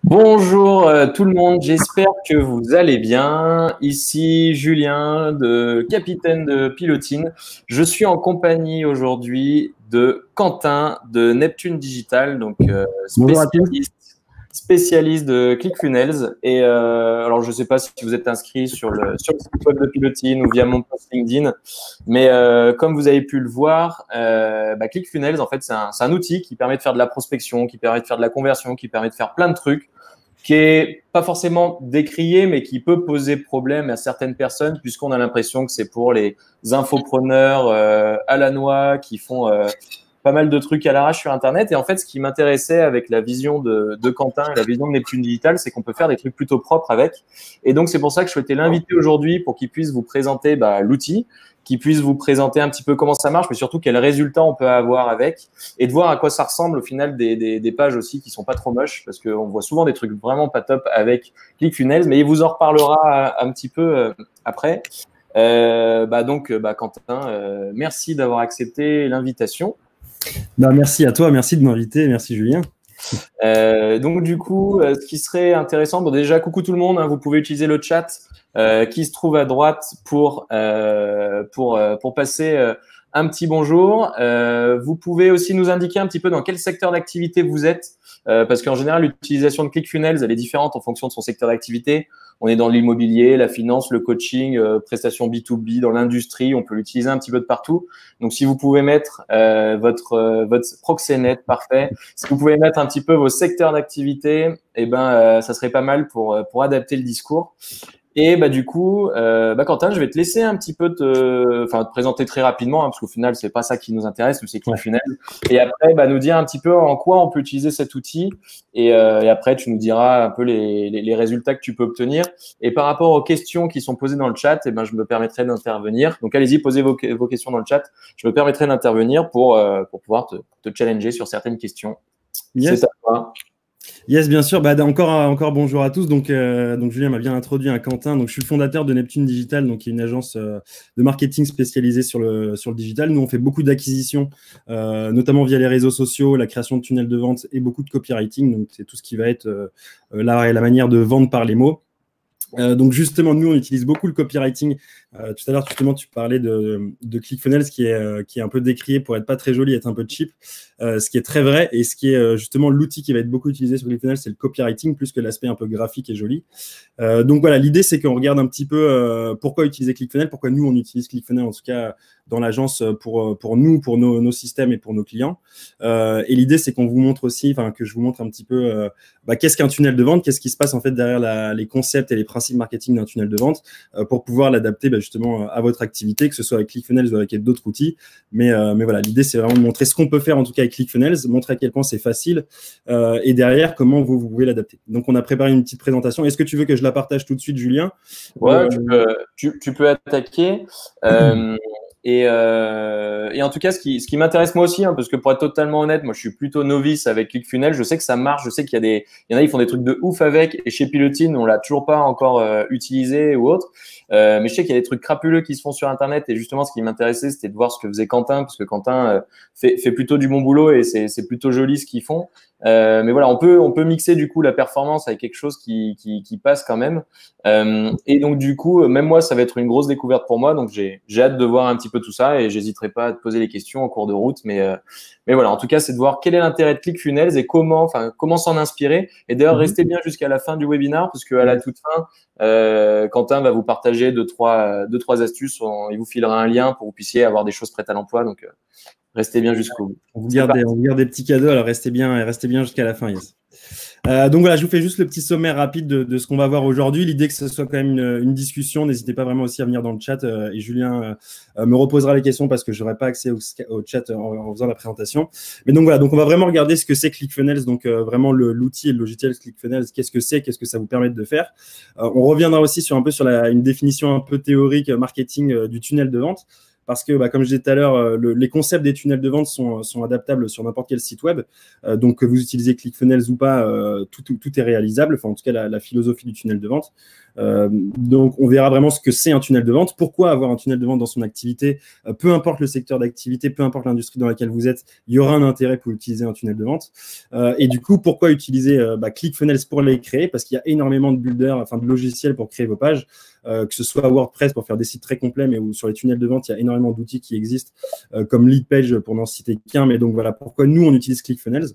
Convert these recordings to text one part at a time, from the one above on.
Bonjour tout le monde, j'espère que vous allez bien. Ici Julien, capitaine de Pilotine. Je suis en compagnie aujourd'hui de Quentin de Neptune Digital, donc Bonjour à tous. spécialiste de ClickFunnels. Et alors, je ne sais pas si vous êtes inscrit sur le site web de Pilotine ou via mon post LinkedIn, mais comme vous avez pu le voir, ClickFunnels, en fait, c'est un outil qui permet de faire de la prospection, qui permet de faire de la conversion, qui permet de faire plein de trucs, qui est pas forcément décrié, mais qui peut poser problème à certaines personnes, puisqu'on a l'impression que c'est pour les infopreneurs à la noix qui font pas mal de trucs à l'arrache sur Internet. Et en fait, ce qui m'intéressait avec la vision de Quentin et la vision de Neptune Digital, c'est qu'on peut faire des trucs plutôt propres avec. Et donc, c'est pour ça que je souhaitais l'inviter aujourd'hui pour qu'il puisse vous présenter l'outil, qu'il puisse vous présenter un petit peu comment ça marche, mais surtout quels résultats on peut avoir avec, et de voir à quoi ça ressemble au final des pages aussi qui sont pas trop moches, parce qu'on voit souvent des trucs vraiment pas top avec ClickFunnels, mais il vous en reparlera un petit peu après. Quentin, merci d'avoir accepté l'invitation. Merci à toi, merci de m'inviter, merci Julien. Donc du coup, ce qui serait intéressant, bon déjà coucou tout le monde, hein, vous pouvez utiliser le chat qui se trouve à droite pour passer un petit bonjour. Vous pouvez aussi nous indiquer un petit peu dans quel secteur d'activité vous êtes, parce qu'en général l'utilisation de ClickFunnels elle est différente en fonction de son secteur d'activité. On est dans l'immobilier, la finance, le coaching, prestations B2B, dans l'industrie, on peut l'utiliser un petit peu de partout. Donc, si vous pouvez mettre votre proxénète, parfait. Si vous pouvez mettre un petit peu vos secteurs d'activité, ça serait pas mal pour adapter le discours. Et du coup, Quentin, je vais te laisser un petit peu te présenter très rapidement, hein, parce qu'au final, c'est pas ça qui nous intéresse, nous c'est ClickFunnels. Et après, nous dire un petit peu en quoi on peut utiliser cet outil. Et après, tu nous diras un peu les résultats que tu peux obtenir. Et par rapport aux questions qui sont posées dans le chat, je me permettrai d'intervenir. Donc, allez-y, posez vos questions dans le chat. Je me permettrai d'intervenir pour pouvoir te challenger sur certaines questions. Yes. C'est à toi. Yes, bien sûr. Encore bonjour à tous. Donc Julien m'a bien introduit à Quentin. Donc, je suis le fondateur de Neptune Digital, donc qui est une agence de marketing spécialisée sur le digital. Nous, on fait beaucoup d'acquisitions, notamment via les réseaux sociaux, la création de tunnels de vente et beaucoup de copywriting. Donc, c'est tout ce qui va être la manière de vendre par les mots. Donc justement, nous, on utilise beaucoup le copywriting. Tout à l'heure, justement, tu parlais de ClickFunnels qui est un peu décrié pour être pas très joli, être un peu cheap, ce qui est très vrai. Et ce qui est justement l'outil qui va être beaucoup utilisé sur ClickFunnels, c'est le copywriting plus que l'aspect un peu graphique et joli. Donc voilà, l'idée, c'est qu'on regarde un petit peu pourquoi utiliser ClickFunnels, pourquoi nous, on utilise ClickFunnels, en tout cas dans l'agence pour nous, pour nos systèmes et pour nos clients. Et l'idée, c'est qu'on vous montre aussi, que je vous montre un petit peu qu'est-ce qu'un tunnel de vente, qu'est-ce qui se passe en fait derrière les concepts et les principes marketing d'un tunnel de vente pour pouvoir l'adapter justement à votre activité, que ce soit avec ClickFunnels ou avec d'autres outils. Mais voilà, l'idée, c'est vraiment de montrer ce qu'on peut faire en tout cas avec ClickFunnels, montrer à quel point c'est facile et derrière, comment vous pouvez l'adapter. Donc, on a préparé une petite présentation. Est-ce que tu veux que je la partage tout de suite, Julien? Ouais, tu peux attaquer. Et en tout cas, ce qui m'intéresse moi aussi, hein, parce que pour être totalement honnête, moi je suis plutôt novice avec ClickFunnels. Je sais que ça marche, je sais qu'il y en a, ils font des trucs de ouf avec. Et chez Pilotine, on l'a toujours pas encore utilisé ou autre. Mais je sais qu'il y a des trucs crapuleux qui se font sur Internet. Et justement, ce qui m'intéressait, c'était de voir ce que faisait Quentin, parce que Quentin fait plutôt du bon boulot et c'est plutôt joli ce qu'ils font. Mais voilà, on peut mixer du coup la performance avec quelque chose qui passe quand même. Et donc du coup, même moi, ça va être une grosse découverte pour moi. Donc j'ai hâte de voir un petit peu tout ça et j'hésiterai pas à te poser les questions en cours de route. Mais voilà, en tout cas, c'est de voir quel est l'intérêt de ClickFunnels et comment s'en inspirer. Et d'ailleurs, restez bien jusqu'à la fin du webinaire parce qu'à la toute fin, Quentin va vous partager deux, trois astuces. Il vous filera un lien pour que vous puissiez avoir des choses prêtes à l'emploi. Donc restez bien jusqu'au bout. On vous garde des petits cadeaux, alors restez bien jusqu'à la fin, yes. Donc voilà, je vous fais juste le petit sommaire rapide de ce qu'on va voir aujourd'hui. L'idée que ce soit quand même une discussion, n'hésitez pas vraiment aussi à venir dans le chat et Julien me reposera les questions parce que je n'aurai pas accès au chat en faisant la présentation. Mais donc voilà, donc on va vraiment regarder ce que c'est ClickFunnels, donc vraiment l'outil et le logiciel ClickFunnels, qu'est-ce que c'est, qu'est-ce que ça vous permet de faire. On reviendra aussi sur une définition un peu théorique marketing du tunnel de vente. parce que, comme je disais tout à l'heure, les concepts des tunnels de vente sont adaptables sur n'importe quel site web. Donc, que vous utilisez ClickFunnels ou pas, tout est réalisable. Enfin, en tout cas, la philosophie du tunnel de vente. Donc, on verra vraiment ce que c'est un tunnel de vente. Pourquoi avoir un tunnel de vente dans son activité? Peu importe le secteur d'activité, peu importe l'industrie dans laquelle vous êtes, il y aura un intérêt pour utiliser un tunnel de vente. Et du coup, pourquoi utiliser ClickFunnels pour les créer? Parce qu'il y a énormément de builders, enfin de logiciels pour créer vos pages, que ce soit WordPress pour faire des sites très complets, mais sur les tunnels de vente, il y a énormément d'outils qui existent, comme Leadpage pour n'en citer qu'un. Mais donc voilà pourquoi nous, on utilise ClickFunnels.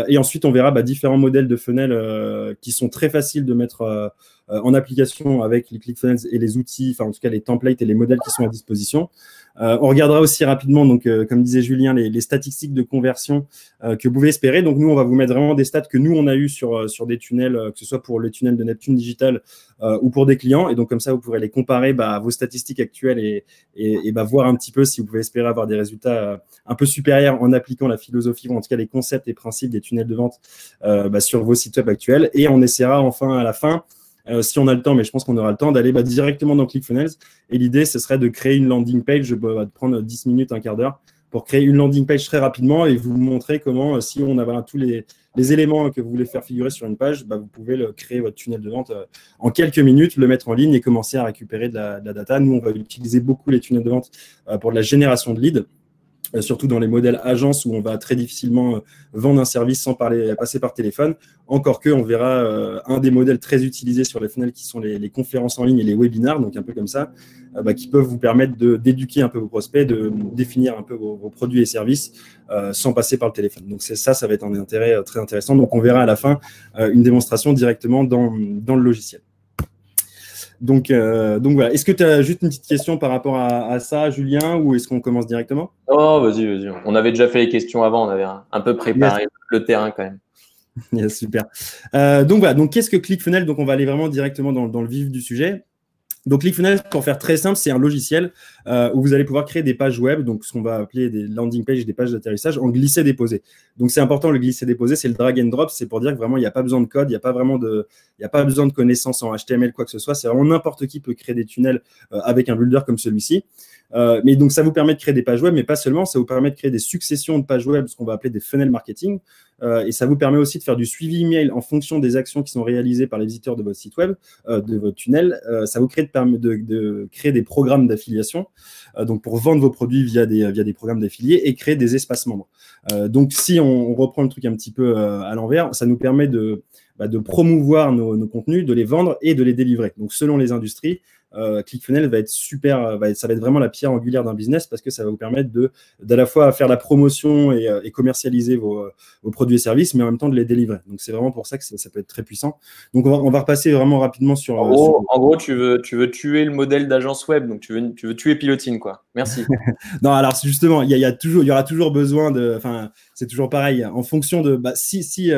Et ensuite, on verra différents modèles de funnels qui sont très faciles de mettre en application avec les ClickFunnels et les outils, enfin en tout cas les templates et les modèles qui sont à disposition. On regardera aussi rapidement, donc comme disait Julien, les statistiques de conversion que vous pouvez espérer. Donc nous, on va vous mettre vraiment des stats que nous, on a eu sur des tunnels, que ce soit pour les tunnels de Neptune Digital ou pour des clients. Et donc comme ça, vous pourrez les comparer à vos statistiques actuelles et voir un petit peu si vous pouvez espérer avoir des résultats un peu supérieurs en appliquant la philosophie, ou en tout cas les concepts et principes des tunnels de vente sur vos sites web actuels. Et on essaiera enfin à la fin, si on a le temps, mais je pense qu'on aura le temps, d'aller directement dans ClickFunnels. Et l'idée, ce serait de créer une landing page, de prendre 10 minutes, un quart d'heure, pour créer une landing page très rapidement et vous montrer comment, si on a tous les éléments que vous voulez faire figurer sur une page, vous pouvez créer votre tunnel de vente en quelques minutes, le mettre en ligne et commencer à récupérer de la data. Nous, on va utiliser beaucoup les tunnels de vente pour de la génération de leads. Surtout dans les modèles agences où on va très difficilement vendre un service sans passer par téléphone. Encore que, on verra un des modèles très utilisés sur les funnels qui sont les conférences en ligne et les webinars, donc un peu comme ça, qui peuvent vous permettre d'éduquer un peu vos prospects, de définir un peu vos produits et services sans passer par le téléphone. Donc ça va être un intérêt très intéressant. Donc on verra à la fin une démonstration directement dans le logiciel. Donc voilà. Est-ce que tu as juste une petite question par rapport à ça, Julien, ou est-ce qu'on commence directement? Oh, vas-y. On avait déjà fait les questions avant, on avait un peu préparé le terrain quand même. Yes, super. Donc voilà. Donc qu'est-ce que ClickFunnels? Donc on va aller vraiment directement dans le vif du sujet. Donc, ClickFunnels, pour faire très simple, c'est un logiciel où vous allez pouvoir créer des pages web, donc ce qu'on va appeler des landing pages, des pages d'atterrissage en glisser-déposer. Donc, c'est important, le glisser-déposer, c'est le drag and drop, c'est pour dire que vraiment, il n'y a pas besoin de code, il n'y a pas besoin de connaissances en HTML, quoi que ce soit. C'est vraiment n'importe qui peut créer des tunnels avec un builder comme celui-ci. Mais donc, ça vous permet de créer des pages web, mais pas seulement, ça vous permet de créer des successions de pages web, ce qu'on va appeler des funnels marketing. Et ça vous permet aussi de faire du suivi email en fonction des actions qui sont réalisées par les visiteurs de votre site web, de votre tunnel. Ça vous permet de créer des programmes d'affiliation, donc pour vendre vos produits via des programmes d'affiliés et créer des espaces membres. Donc, si on reprend le truc un petit peu à l'envers, ça nous permet de promouvoir nos contenus, de les vendre et de les délivrer. Donc, selon les industries, ClickFunnels va être super, ça va être vraiment la pierre angulaire d'un business parce que ça va vous permettre d'à la fois faire la promotion et commercialiser vos produits et services, mais en même temps de les délivrer. Donc, c'est vraiment pour ça que ça peut être très puissant. Donc, on va repasser vraiment rapidement sur… En gros, tu veux tuer le modèle d'agence web, donc tu veux tuer Pilotine, quoi. Merci. Non, alors justement, il y aura toujours besoin enfin, c'est toujours pareil. En fonction de, si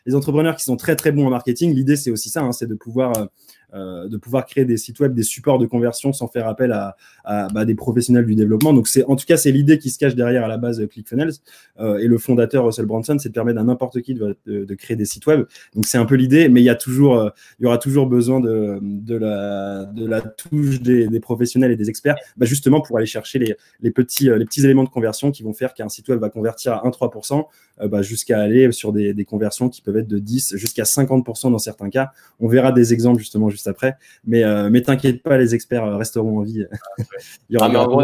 les entrepreneurs qui sont très très bons en marketing, l'idée c'est aussi ça, c'est de pouvoir créer des sites web, des supports de conversion sans faire appel à des professionnels du développement. Donc, en tout cas, c'est l'idée qui se cache derrière à la base de ClickFunnels. Et le fondateur, Russell Brunson, c'est de permettre à n'importe qui de créer des sites web. Donc, c'est un peu l'idée, mais il y aura toujours besoin de la touche des professionnels et des experts, justement pour aller chercher les petits éléments de conversion qui vont faire qu'un site web va convertir à 1-3%, jusqu'à aller sur des conversions qui peuvent être de 10 jusqu'à 50% dans certains cas. On verra des exemples justement juste après, mais t'inquiète pas, les experts resteront en vie. Il y aura en gros,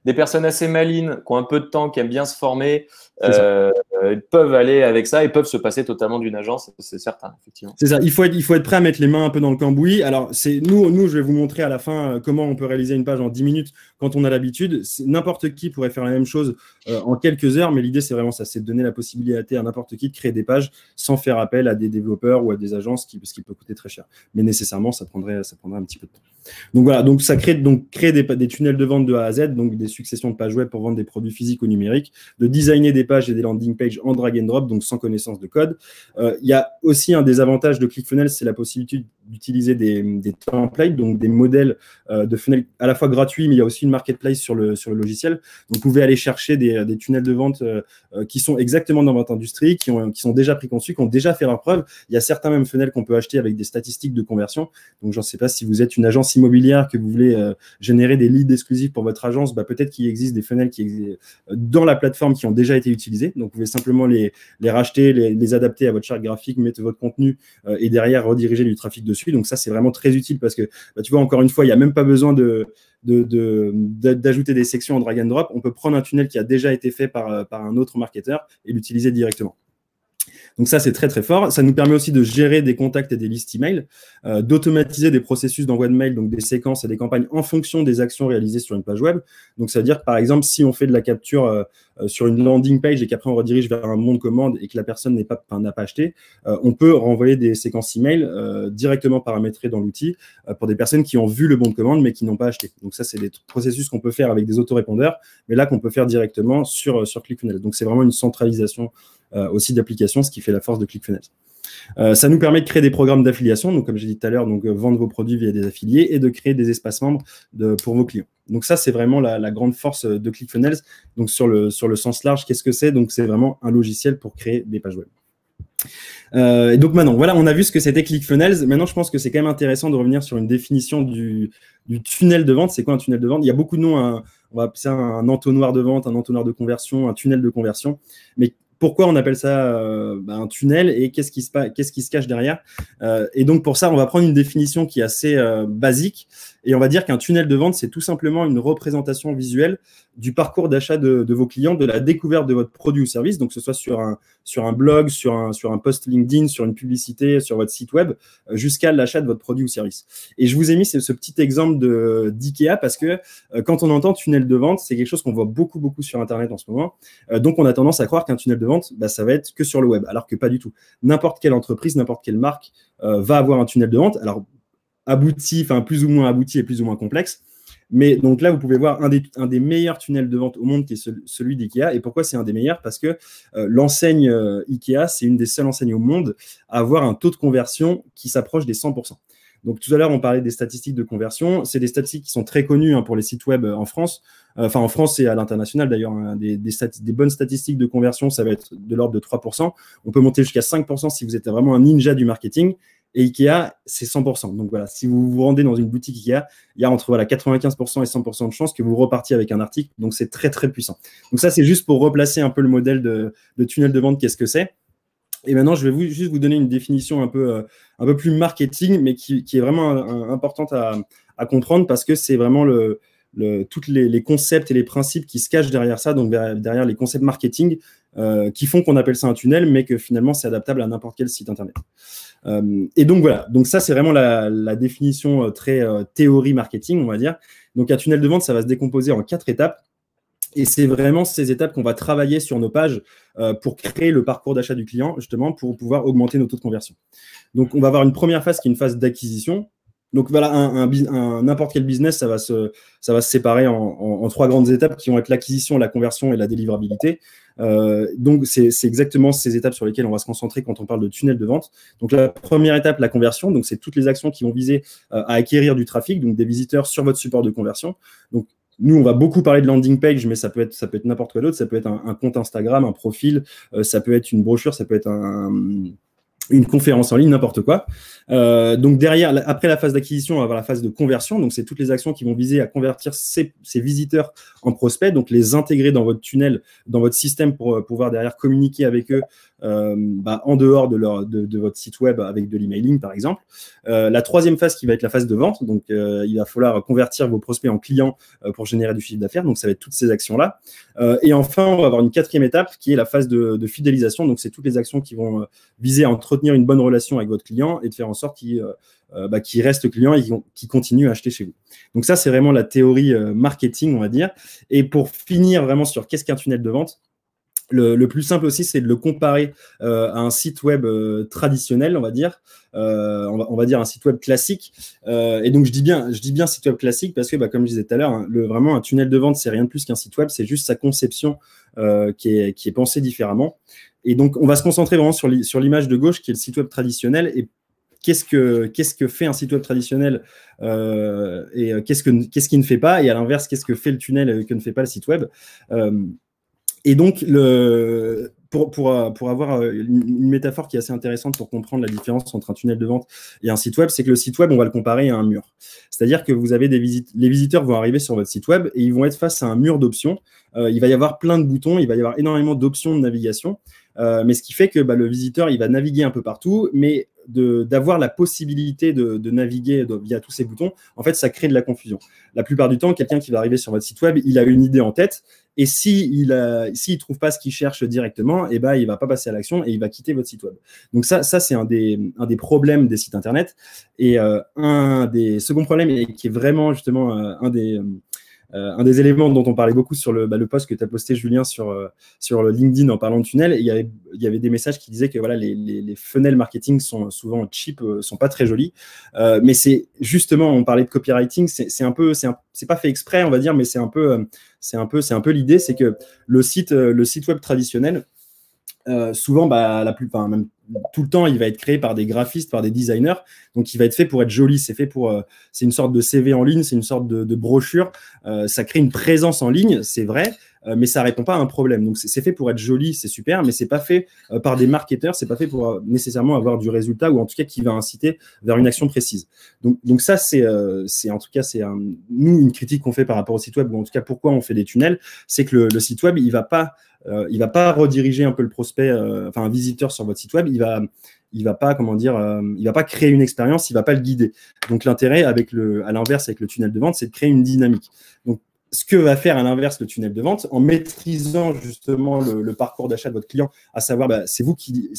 des personnes assez malines, qui ont un peu de temps, qui aiment bien se former, peuvent aller avec ça et peuvent se passer totalement d'une agence, c'est certain, effectivement. C'est ça, il faut être prêt à mettre les mains un peu dans le cambouis. Alors, nous, je vais vous montrer à la fin comment on peut réaliser une page en 10 minutes quand on a l'habitude. N'importe qui pourrait faire la même chose en quelques heures, mais l'idée, c'est vraiment ça, c'est de donner la possibilité à n'importe qui de créer des pages sans faire appel à des développeurs ou à des agences, ce qui peut coûter très cher. Mais nécessairement, ça prendrait un petit peu de temps. Donc voilà, donc ça créer des tunnels de vente de A à Z, donc des successions de pages web pour vendre des produits physiques ou numériques, de designer des pages et des landing pages en drag and drop, donc sans connaissance de code. Il y a aussi un des avantages de ClickFunnels, c'est la possibilité d'utiliser des templates, donc des modèles de funnels à la fois gratuits, mais il y a aussi une marketplace sur le logiciel. Donc, vous pouvez aller chercher des tunnels de vente qui sont exactement dans votre industrie, qui sont déjà préconçus, qui ont déjà fait leur preuve. Il y a certains même funnels qu'on peut acheter avec des statistiques de conversion. Donc, je ne sais pas si vous êtes une agence immobilière, que vous voulez générer des leads exclusifs pour votre agence, peut-être qu'il existe des funnels qui existent dans la plateforme qui ont déjà été utilisés. Donc, vous pouvez simplement les racheter, les adapter à votre charte graphique, mettre votre contenu et derrière rediriger du trafic dessus. Donc, ça, c'est vraiment très utile parce que, tu vois, encore une fois, il n'y a même pas besoin d'ajouter des sections en drag and drop. On peut prendre un tunnel qui a déjà été fait par un autre marketeur et l'utiliser directement. Donc ça, c'est très, très fort. Ça nous permet aussi de gérer des contacts et des listes email, d'automatiser des processus d'envoi de mail, donc des séquences et des campagnes en fonction des actions réalisées sur une page web. Donc, ça veut dire que, par exemple, si on fait de la capture sur une landing page et qu'après, on redirige vers un bon de commande et que la personne n'a pas acheté, on peut renvoyer des séquences email directement paramétrées dans l'outil pour des personnes qui ont vu le bon de commande mais qui n'ont pas acheté. Donc, ça, c'est des processus qu'on peut faire avec des autorépondeurs, mais là, qu'on peut faire directement sur ClickFunnels. Donc, c'est vraiment une centralisation aussi d'applications, ce qui fait la force de ClickFunnels. Ça nous permet de créer des programmes d'affiliation, donc comme j'ai dit tout à l'heure, donc vendre vos produits via des affiliés et de créer des espaces membres pour vos clients. Donc ça, c'est vraiment la grande force de ClickFunnels. Donc sur le sens large, qu'est-ce que c'est? Donc c'est vraiment un logiciel pour créer des pages web. Et donc maintenant, voilà, on a vu ce que c'était ClickFunnels. Maintenant, je pense que c'est quand même intéressant de revenir sur une définition du tunnel de vente. C'est quoi un tunnel de vente? Il y a beaucoup de noms, on va appeler ça un entonnoir de vente, un entonnoir de conversion, un tunnel de conversion. Mais pourquoi on appelle ça un tunnel et qu'est-ce qui se cache derrière? Et donc, pour ça, on va prendre une définition qui est assez basique et on va dire qu'un tunnel de vente, c'est tout simplement une représentation visuelle du parcours d'achat de vos clients, de la découverte de votre produit ou service, donc que ce soit sur un blog, sur un post LinkedIn, sur une publicité, sur votre site web, jusqu'à l'achat de votre produit ou service. Et je vous ai mis ce petit exemple d'IKEA parce que quand on entend tunnel de vente, c'est quelque chose qu'on voit beaucoup sur Internet en ce moment. Donc, on a tendance à croire qu'un tunnel de vente, ça va être que sur le web, alors que pas du tout. N'importe quelle entreprise, n'importe quelle marque va avoir un tunnel de vente. Alors, abouti, enfin plus ou moins abouti et plus ou moins complexe. Mais donc là, vous pouvez voir un des meilleurs tunnels de vente au monde qui est celui d'IKEA. Et pourquoi c'est un des meilleurs? Parce que l'enseigne IKEA, c'est une des seules enseignes au monde à avoir un taux de conversion qui s'approche des 100%. Donc tout à l'heure, on parlait des statistiques de conversion. C'est des statistiques qui sont très connues pour les sites web en France. Enfin, en France et à l'international d'ailleurs. Des bonnes statistiques de conversion, ça va être de l'ordre de 3%. On peut monter jusqu'à 5% si vous êtes vraiment un ninja du marketing. Et Ikea, c'est 100%. Donc voilà, si vous vous rendez dans une boutique Ikea, il y a entre 95% et 100% de chances que vous repartiez avec un article. Donc c'est très, très puissant. Donc ça, c'est juste pour replacer un peu le modèle de tunnel de vente, qu'est-ce que c'est. Et maintenant, je vais juste vous donner une définition un peu plus marketing, mais qui est vraiment importante à comprendre parce que c'est vraiment tous les concepts et les principes qui se cachent derrière ça, donc derrière les concepts marketing qui font qu'on appelle ça un tunnel, mais que finalement, c'est adaptable à n'importe quel site Internet. Et donc, voilà. Donc, ça, c'est vraiment la définition très théorie marketing, on va dire. Donc, un tunnel de vente, ça va se décomposer en 4 étapes. Et c'est vraiment ces étapes qu'on va travailler sur nos pages pour créer le parcours d'achat du client, justement, pour pouvoir augmenter nos taux de conversion. Donc, on va avoir une première phase qui est une phase d'acquisition. Donc, voilà, n'importe quel business, ça va se séparer en 3 grandes étapes qui vont être l'acquisition, la conversion et la délivrabilité. Donc, c'est exactement ces étapes sur lesquelles on va se concentrer quand on parle de tunnel de vente. Donc, la première étape, la conversion. Donc, c'est toutes les actions qui vont viser à acquérir du trafic, donc des visiteurs sur votre support de conversion. Donc, nous, on va beaucoup parler de landing page, mais ça peut être n'importe quoi d'autre. Ça peut être un compte Instagram, un profil, ça peut être une brochure, ça peut être une conférence en ligne, n'importe quoi. Donc derrière, après la phase d'acquisition, on va avoir la phase de conversion. Donc c'est toutes les actions qui vont viser à convertir ces visiteurs en prospects, donc les intégrer dans votre tunnel, dans votre système pour pouvoir derrière communiquer avec eux en dehors de votre site web avec de l'emailing par exemple. La troisième phase qui va être la phase de vente. Donc il va falloir convertir vos prospects en clients pour générer du chiffre d'affaires. Donc ça va être toutes ces actions-là. Et enfin, on va avoir une 4e étape qui est la phase de fidélisation. Donc c'est toutes les actions qui vont viser à entretenir une bonne relation avec votre client et de faire en sorte qu'il reste client et qu'il continue à acheter chez vous. Donc ça, c'est vraiment la théorie marketing, on va dire. Et pour finir vraiment sur qu'est-ce qu'un tunnel de vente, le plus simple aussi, c'est de le comparer à un site web traditionnel, on va dire. On va dire un site web classique. Et donc, je dis bien site web classique parce que, comme je disais tout à l'heure, vraiment, un tunnel de vente, c'est rien de plus qu'un site web. C'est juste sa conception qui est pensée différemment. Et donc, on va se concentrer vraiment sur l'image de gauche qui est le site web traditionnel. Et qu'est-ce que fait un site web traditionnel et qu'est-ce qu'il ne fait pas, et à l'inverse, qu'est-ce que fait le tunnel et que ne fait pas le site web. Et donc, pour avoir une métaphore qui est assez intéressante pour comprendre la différence entre un tunnel de vente et un site web, c'est que le site web, on va le comparer à un mur. C'est-à-dire que vous avez les visiteurs vont arriver sur votre site web et ils vont être face à un mur d'options. Il va y avoir plein de boutons, il va y avoir énormément d'options de navigation, mais ce qui fait que le visiteur, il va naviguer un peu partout, mais d'avoir la possibilité de naviguer via tous ces boutons, en fait, ça crée de la confusion. La plupart du temps, quelqu'un qui va arriver sur votre site web, il a une idée en tête, et s'il ne trouve pas ce qu'il cherche directement, il ne va pas passer à l'action et il va quitter votre site web. Donc ça c'est un des problèmes des sites Internet. Et un des seconds problèmes, et qui est vraiment justement un des éléments dont on parlait beaucoup sur le post que tu as posté, Julien, sur le LinkedIn en parlant de tunnel, il y avait des messages qui disaient que voilà, les funnels marketing sont souvent cheap, sont pas très jolis. Mais c'est justement, on parlait de copywriting, c'est pas fait exprès, on va dire, mais c'est un peu l'idée, c'est que le site web traditionnel, souvent, même tout le temps, il va être créé par des graphistes, par des designers. Donc, il va être fait pour être joli. C'est une sorte de CV en ligne, c'est une sorte de brochure. Ça crée une présence en ligne, c'est vrai, mais ça répond pas à un problème. Donc, c'est fait pour être joli, c'est super, mais c'est pas fait par des marketeurs. C'est pas fait pour nécessairement avoir du résultat, ou en tout cas qui va inciter vers une action précise. Donc ça, c'est en tout cas, nous, une critique qu'on fait par rapport au site web, ou en tout cas pourquoi on fait des tunnels, c'est que le site web, il va pas rediriger un peu le prospect, un visiteur sur votre site web. Il va pas créer une expérience, il va pas le guider. Donc l'intérêt à l'inverse avec le tunnel de vente, c'est de créer une dynamique. Donc ce que va faire à l'inverse le tunnel de vente, en maîtrisant justement le parcours d'achat de votre client, à savoir, c'est vous qui...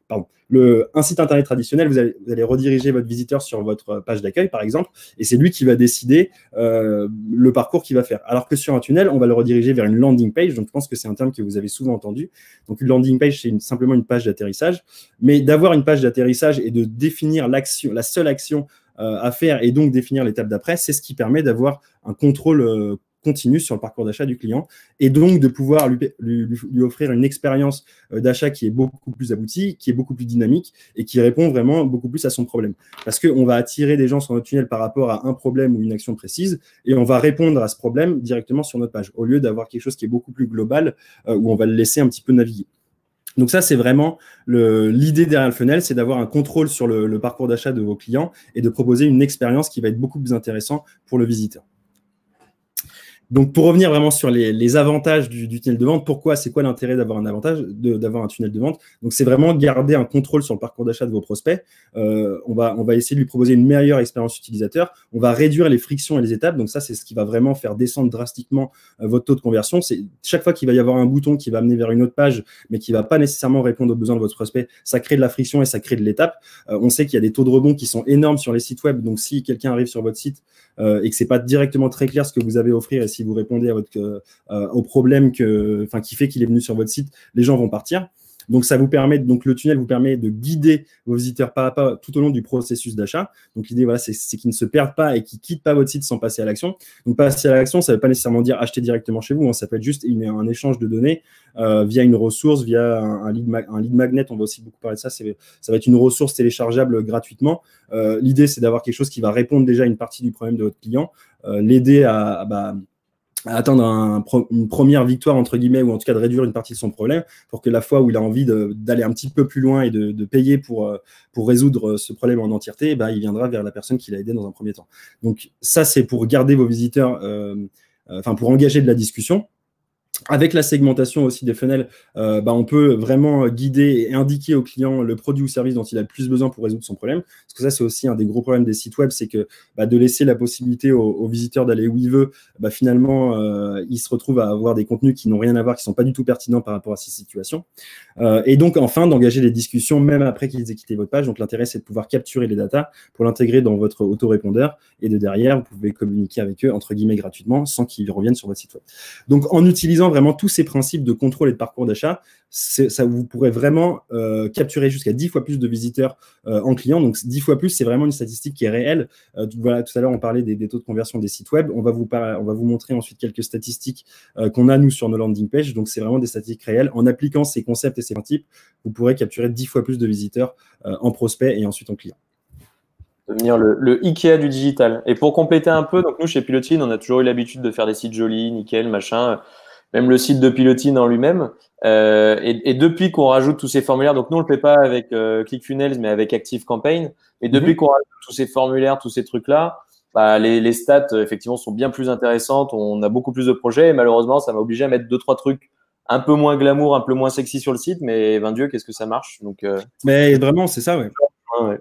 un site internet traditionnel, vous allez rediriger votre visiteur sur votre page d'accueil, par exemple, et c'est lui qui va décider le parcours qu'il va faire. Alors que sur un tunnel, on va le rediriger vers une landing page. Donc, je pense que c'est un terme que vous avez souvent entendu. Donc, une landing page, c'est simplement une page d'atterrissage. Mais d'avoir une page d'atterrissage et de définir la seule action à faire, et donc définir l'étape d'après, c'est ce qui permet d'avoir un contrôle continu sur le parcours d'achat du client, et donc de pouvoir lui offrir une expérience d'achat qui est beaucoup plus aboutie, qui est beaucoup plus dynamique et qui répond vraiment beaucoup plus à son problème. Parce qu'on va attirer des gens sur notre tunnel par rapport à un problème ou une action précise, et on va répondre à ce problème directement sur notre page, au lieu d'avoir quelque chose qui est beaucoup plus global, où on va le laisser un petit peu naviguer. Donc ça, c'est vraiment l'idée derrière le funnel, c'est d'avoir un contrôle sur le parcours d'achat de vos clients et de proposer une expérience qui va être beaucoup plus intéressante pour le visiteur. Donc, pour revenir vraiment sur les avantages du tunnel de vente, c'est quoi l'intérêt d'avoir un avantage, d'avoir un tunnel de vente? Donc, c'est vraiment garder un contrôle sur le parcours d'achat de vos prospects. On va essayer de lui proposer une meilleure expérience utilisateur. On va réduire les frictions et les étapes. Donc, ça, c'est ce qui va vraiment faire descendre drastiquement votre taux de conversion. C'est chaque fois qu'il va y avoir un bouton qui va amener vers une autre page, mais qui ne va pas nécessairement répondre aux besoins de votre prospect, ça crée de la friction et ça crée de l'étape. On sait qu'il y a des taux de rebond qui sont énormes sur les sites web. Donc, si quelqu'un arrive sur votre site et que ce n'est pas directement très clair ce que vous avez à offrir, et si vous répondez au problème qui fait qu'il est venu sur votre site, les gens vont partir. Donc, le tunnel vous permet de guider vos visiteurs pas à pas tout au long du processus d'achat. Donc, l'idée, voilà, c'est qu'ils ne se perdent pas et qu'ils ne quittent pas votre site sans passer à l'action. Donc, passer à l'action, ça ne veut pas nécessairement dire acheter directement chez vous. Ça peut être juste un échange de données via une ressource, via un lead magnet. On va aussi beaucoup parler de ça. Ça va être une ressource téléchargeable gratuitement. L'idée, c'est d'avoir quelque chose qui va répondre déjà à une partie du problème de votre client, l'aider à atteindre une première victoire, entre guillemets, ou en tout cas de réduire une partie de son problème, pour que la fois où il a envie d'aller un petit peu plus loin et de payer pour résoudre ce problème en entièreté, il viendra vers la personne qui l'a aidé dans un premier temps. Donc ça, c'est pour garder vos visiteurs, pour engager de la discussion. Avec la segmentation aussi des funnels, on peut vraiment guider et indiquer au client le produit ou service dont il a le plus besoin pour résoudre son problème. Parce que ça, c'est aussi un des gros problèmes des sites web, c'est que de laisser la possibilité aux visiteurs d'aller où il veut, finalement, il se retrouve à avoir des contenus qui n'ont rien à voir, qui ne sont pas du tout pertinents par rapport à ces situations. Et donc, enfin, d'engager les discussions même après qu'ils aient quitté votre page. Donc, l'intérêt, c'est de pouvoir capturer les datas pour l'intégrer dans votre autorépondeur. Et de derrière, vous pouvez communiquer avec eux, entre guillemets, gratuitement, sans qu'ils reviennent sur votre site web. Donc, en utilisant vraiment tous ces principes de contrôle et de parcours d'achat, vous pourrez vraiment capturer jusqu'à 10 fois plus de visiteurs en clients. Donc 10 fois plus, c'est vraiment une statistique qui est réelle. Voilà, tout à l'heure, on parlait des taux de conversion des sites web. On va vous montrer ensuite quelques statistiques qu'on a, nous, sur nos landing pages. Donc, c'est vraiment des statistiques réelles. En appliquant ces concepts et ces principes, vous pourrez capturer 10 fois plus de visiteurs en prospect et ensuite en client. Devenir le Ikea du digital. Et pour compléter un peu, donc nous chez Pilotine, on a toujours eu l'habitude de faire des sites jolis, nickel, machin. Même le site de Pilotine en lui-même. Et depuis qu'on rajoute tous ces formulaires, donc nous on le fait pas avec ClickFunnels, mais avec ActiveCampaign. Et depuis qu'on rajoute tous ces formulaires, tous ces trucs-là, bah, les stats effectivement sont bien plus intéressantes. On a beaucoup plus de projets. Et malheureusement, ça m'a obligé à mettre deux trois trucs un peu moins glamour, un peu moins sexy sur le site. Mais ben Dieu, qu'est-ce que ça marche. Donc Mais vraiment, c'est ça, ouais. ouais.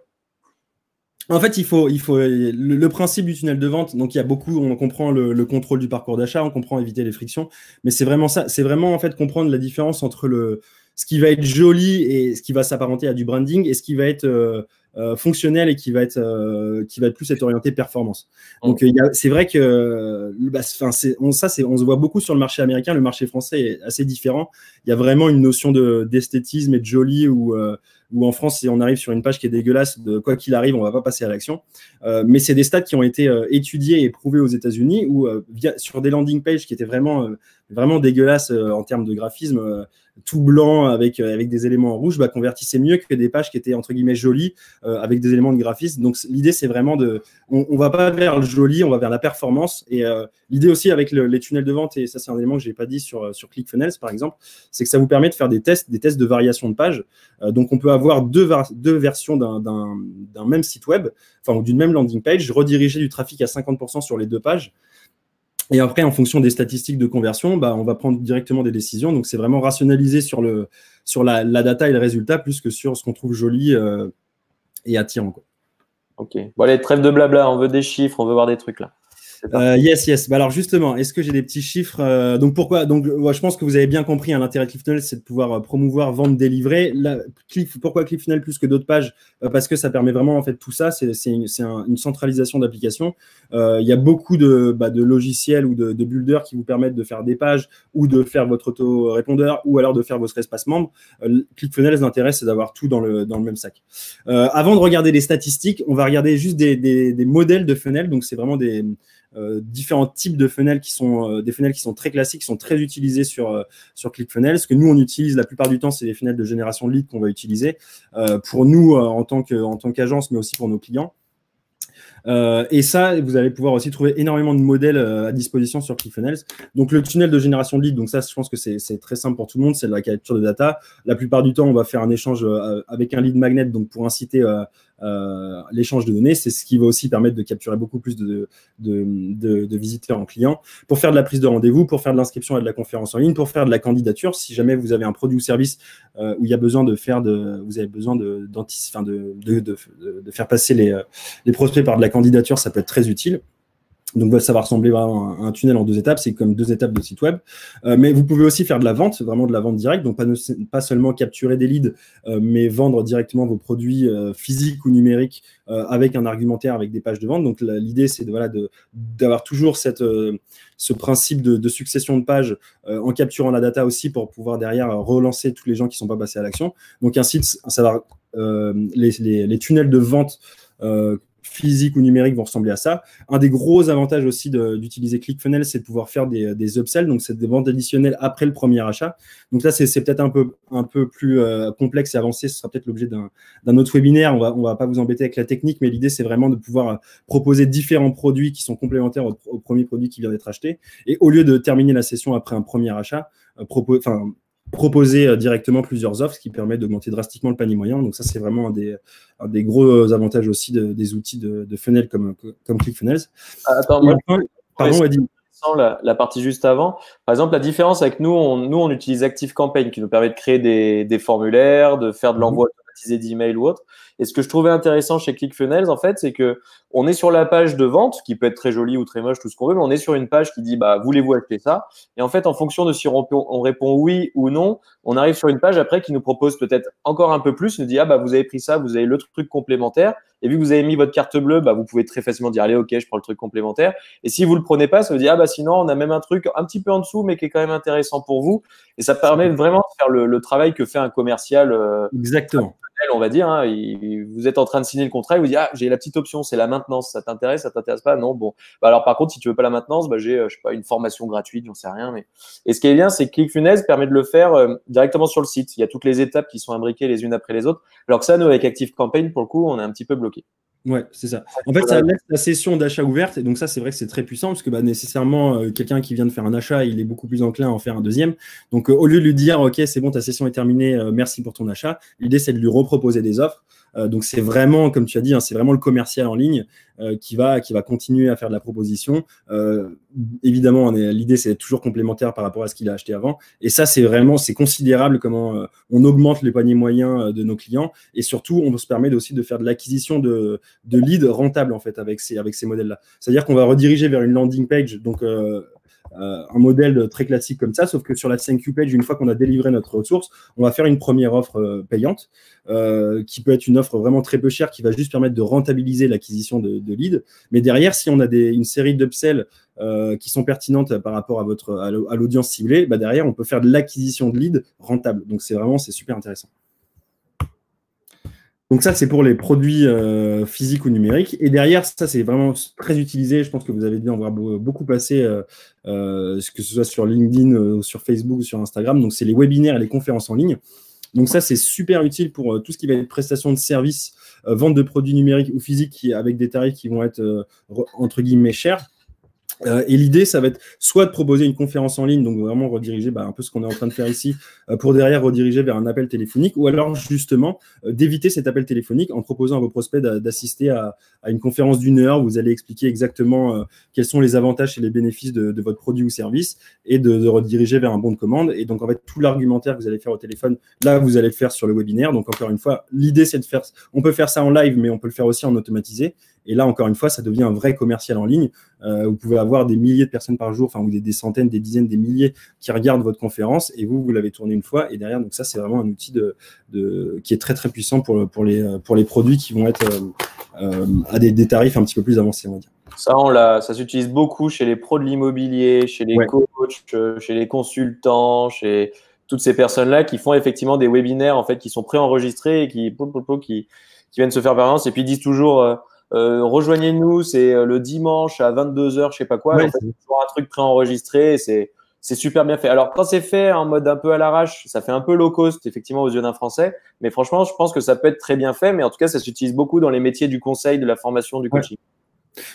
En fait, le principe du tunnel de vente. Donc, il y a beaucoup, on comprend le contrôle du parcours d'achat, on comprend éviter les frictions, mais c'est vraiment ça. C'est vraiment en fait comprendre la différence entre ce qui va être joli et ce qui va s'apparenter à du branding et ce qui va être fonctionnel et qui va être plus être orienté performance. Donc, c'est vrai que on se voit beaucoup sur le marché américain. Le marché français est assez différent. Il y a vraiment une notion d'esthétisme et de joli où en France, si on arrive sur une page qui est dégueulasse, quoi qu'il arrive, on va pas passer à l'action. Mais c'est des stats qui ont été étudiés et prouvés aux États-Unis, où sur des landing pages qui étaient vraiment dégueulasses en termes de graphisme, tout blanc avec des éléments en rouge, convertissait mieux que des pages qui étaient entre guillemets jolies avec des éléments de graphisme. Donc l'idée, c'est vraiment on va pas vers le joli, on va vers la performance. Et l'idée aussi avec les tunnels de vente, et ça c'est un élément que j'ai pas dit sur ClickFunnels par exemple, c'est que ça vous permet de faire des tests de variation de page. Donc on peut avoir deux versions d'un même site web, enfin d'une même landing page, rediriger du trafic à 50% sur les deux pages. Et après, en fonction des statistiques de conversion, on va prendre directement des décisions. Donc, c'est vraiment rationalisé sur la data et le résultat plus que sur ce qu'on trouve joli et attirant, quoi. Ok. Bon, allez, trêve de blabla. On veut des chiffres, on veut voir des trucs là. Yes. Alors justement, est-ce que j'ai des petits chiffres Donc pourquoi je pense que vous avez bien compris, l'intérêt de ClickFunnels, c'est de pouvoir promouvoir, vendre, délivrer. Pourquoi ClickFunnels plus que d'autres pages Parce que ça permet vraiment en fait tout ça. C'est une centralisation d'applications. Il y a beaucoup de logiciels ou de builders qui vous permettent de faire des pages ou de faire votre auto-répondeur ou alors de faire votre espace membre. ClickFunnels, l'intérêt, c'est d'avoir tout dans le même sac. Avant de regarder les statistiques, on va regarder juste des modèles de funnels. Donc c'est vraiment différents types de funnels qui sont des funnels qui sont très classiques, qui sont très utilisés sur ClickFunnels. Ce que nous on utilise la plupart du temps, c'est les funnels de génération de leads qu'on va utiliser pour nous en tant qu'agence, mais aussi pour nos clients. Et ça, vous allez pouvoir aussi trouver énormément de modèles à disposition sur ClickFunnels. Donc, le tunnel de génération de lead, donc ça, je pense que c'est très simple pour tout le monde, c'est de la capture de data. La plupart du temps, on va faire un échange avec un lead magnet, donc pour inciter l'échange de données. C'est ce qui va aussi permettre de capturer beaucoup plus de visiteurs en clients. Pour faire de la prise de rendez-vous, pour faire de l'inscription à de la conférence en ligne, pour faire de la candidature, si jamais vous avez un produit ou service où il y a besoin de faire vous avez besoin de faire passer les prospects par de la candidature, ça peut être très utile. Donc, ça va ressembler vraiment à un tunnel en deux étapes. C'est comme deux étapes de site web. Mais vous pouvez aussi faire de la vente, vraiment de la vente directe. Donc, pas seulement capturer des leads, mais vendre directement vos produits physiques ou numériques avec un argumentaire, avec des pages de vente. Donc, l'idée, c'est d'avoir toujours ce principe de succession de pages en capturant la data aussi pour pouvoir derrière relancer tous les gens qui ne sont pas passés à l'action. Donc, un site, ça va les tunnels de vente physique ou numérique vont ressembler à ça. Un des gros avantages aussi d'utiliser ClickFunnels, c'est de pouvoir faire des upsells, donc c'est des ventes additionnelles après le premier achat. Donc là, c'est peut-être un peu plus complexe et avancé. Ce sera peut-être l'objet d'un autre webinaire. On va pas vous embêter avec la technique, mais l'idée, c'est vraiment de pouvoir proposer différents produits qui sont complémentaires au premier produit qui vient d'être acheté. Et au lieu de terminer la session après un premier achat, proposer directement plusieurs offres, ce qui permet d'augmenter drastiquement le panier moyen. Donc ça, c'est vraiment un des gros avantages aussi des outils de funnel comme ClickFunnels. Attends, moi, pardon, Adi. La partie juste avant. Par exemple, la différence avec nous, on utilise ActiveCampaign qui nous permet de créer des formulaires, de faire de l'envoi automatisé d'emails ou autre. Et ce que je trouvais intéressant chez ClickFunnels, en fait, c'est que on est sur la page de vente, qui peut être très jolie ou très moche, tout ce qu'on veut, mais on est sur une page qui dit, voulez-vous acheter ça? Et en fait, en fonction de si on répond oui ou non, on arrive sur une page après qui nous propose peut-être encore un peu plus, nous dit, vous avez pris ça, vous avez le truc complémentaire. Et vu que vous avez mis votre carte bleue, vous pouvez très facilement dire, allez, ok, je prends le truc complémentaire. Et si vous le prenez pas, ça veut dire, sinon, on a même un truc un petit peu en dessous, mais qui est quand même intéressant pour vous. Et ça permet vraiment de faire le travail que fait un commercial. Exactement. On va dire, vous êtes en train de signer le contrat, il vous dit, j'ai la petite option, c'est la maintenance, ça t'intéresse pas? Non, bon. Alors par contre, si tu veux pas la maintenance, j'ai, je sais pas, une formation gratuite, j'en sais rien. Mais et ce qui est bien, c'est que ClickFunnels permet de le faire directement sur le site. Il y a toutes les étapes qui sont imbriquées les unes après les autres. Alors que ça, nous avec ActiveCampaign, pour le coup, on est un petit peu bloqué. Ouais, c'est ça. En fait, ça laisse la session d'achat ouverte. Et donc, ça, c'est vrai que c'est très puissant parce que bah, nécessairement, quelqu'un qui vient de faire un achat, il est beaucoup plus enclin à en faire un deuxième. Donc, au lieu de lui dire, OK, c'est bon, ta session est terminée, merci pour ton achat, l'idée, c'est de lui reproposer des offres. Donc, c'est vraiment, comme tu as dit, hein, c'est vraiment le commercial en ligne qui va continuer à faire de la proposition. Évidemment, l'idée, c'est toujours complémentaire par rapport à ce qu'il a acheté avant. Et ça, c'est considérable comment on augmente les paniers moyens de nos clients. Et surtout, on se permet aussi de faire de l'acquisition de leads rentables en fait avec ces modèles-là. C'est-à-dire qu'on va rediriger vers une landing page, donc un modèle très classique comme ça, sauf que sur la thank you page, une fois qu'on a délivré notre ressource, on va faire une première offre payante qui peut être une offre vraiment très peu chère qui va juste permettre de rentabiliser l'acquisition de leads. Mais derrière, si on a une série d'upsells qui sont pertinentes par rapport à l'audience ciblée, bah derrière, on peut faire de l'acquisition de leads rentable. Donc, c'est super intéressant. Donc ça, c'est pour les produits physiques ou numériques. Et derrière, ça, c'est vraiment très utilisé. Je pense que vous avez dû en voir beaucoup passer, que ce soit sur LinkedIn, sur Facebook ou sur Instagram. Donc, c'est les webinaires et les conférences en ligne. Donc ça, c'est super utile pour tout ce qui va être prestation de services, vente de produits numériques ou physiques avec des tarifs qui vont être, entre guillemets, chers. Et l'idée, ça va être soit de proposer une conférence en ligne, donc vraiment rediriger un peu ce qu'on est en train de faire ici, pour derrière rediriger vers un appel téléphonique, ou alors justement d'éviter cet appel téléphonique en proposant à vos prospects d'assister à une conférence d'une heure où vous allez expliquer exactement quels sont les avantages et les bénéfices de votre produit ou service et de rediriger vers un bon de commande. Et donc, en fait, tout l'argumentaire que vous allez faire au téléphone, là, vous allez le faire sur le webinaire. Donc, encore une fois, l'idée, c'est de faire… On peut faire ça en live, mais on peut le faire aussi en automatisé. Et là, encore une fois, ça devient un vrai commercial en ligne. Vous pouvez avoir des milliers de personnes par jour, ou des centaines, des dizaines, des milliers qui regardent votre conférence et vous l'avez tourné une fois. Et derrière, donc ça, c'est vraiment un outil qui est très, très puissant pour les produits qui vont être à des tarifs un petit peu plus avancés, on va dire. Ça s'utilise beaucoup chez les pros de l'immobilier, chez les coachs, chez les consultants, chez toutes ces personnes-là qui font effectivement des webinaires en fait, qui sont préenregistrés et qui viennent se faire permanence et puis ils disent toujours rejoignez-nous, c'est le dimanche à 22h, je sais pas quoi. Ouais, en fait, c'est toujours un truc préenregistré. C'est super bien fait. Alors, quand c'est fait en mode un peu à l'arrache, ça fait un peu low cost, effectivement, aux yeux d'un Français. Mais franchement, je pense que ça peut être très bien fait. Mais en tout cas, ça s'utilise beaucoup dans les métiers du conseil, de la formation, du coaching.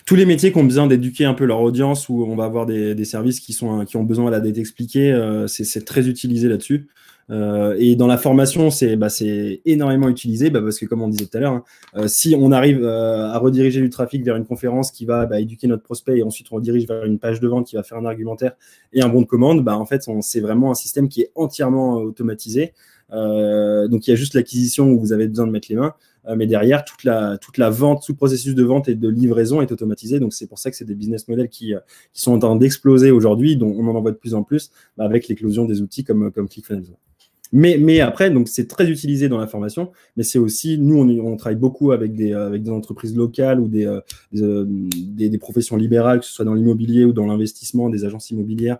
Tous les métiers qui ont besoin d'éduquer un peu leur audience, où on va avoir des services qui ont besoin d'être expliqués, c'est très utilisé là-dessus. Et dans la formation, c'est énormément utilisé parce que, comme on disait tout à l'heure, si on arrive à rediriger du trafic vers une conférence qui va éduquer notre prospect et ensuite on redirige vers une page de vente qui va faire un argumentaire et un bon de commande, en fait, c'est vraiment un système qui est entièrement automatisé. Donc, il y a juste l'acquisition où vous avez besoin de mettre les mains. Mais derrière, toute la vente, tout le processus de vente et de livraison est automatisé. Donc, c'est pour ça que c'est des business models qui sont en train d'exploser aujourd'hui, dont on en voit de plus en plus avec l'éclosion des outils comme ClickFunnels. Mais après, donc c'est très utilisé dans la formation, mais c'est aussi, nous, on travaille beaucoup avec des entreprises locales ou des professions libérales, que ce soit dans l'immobilier ou dans l'investissement, des agences immobilières,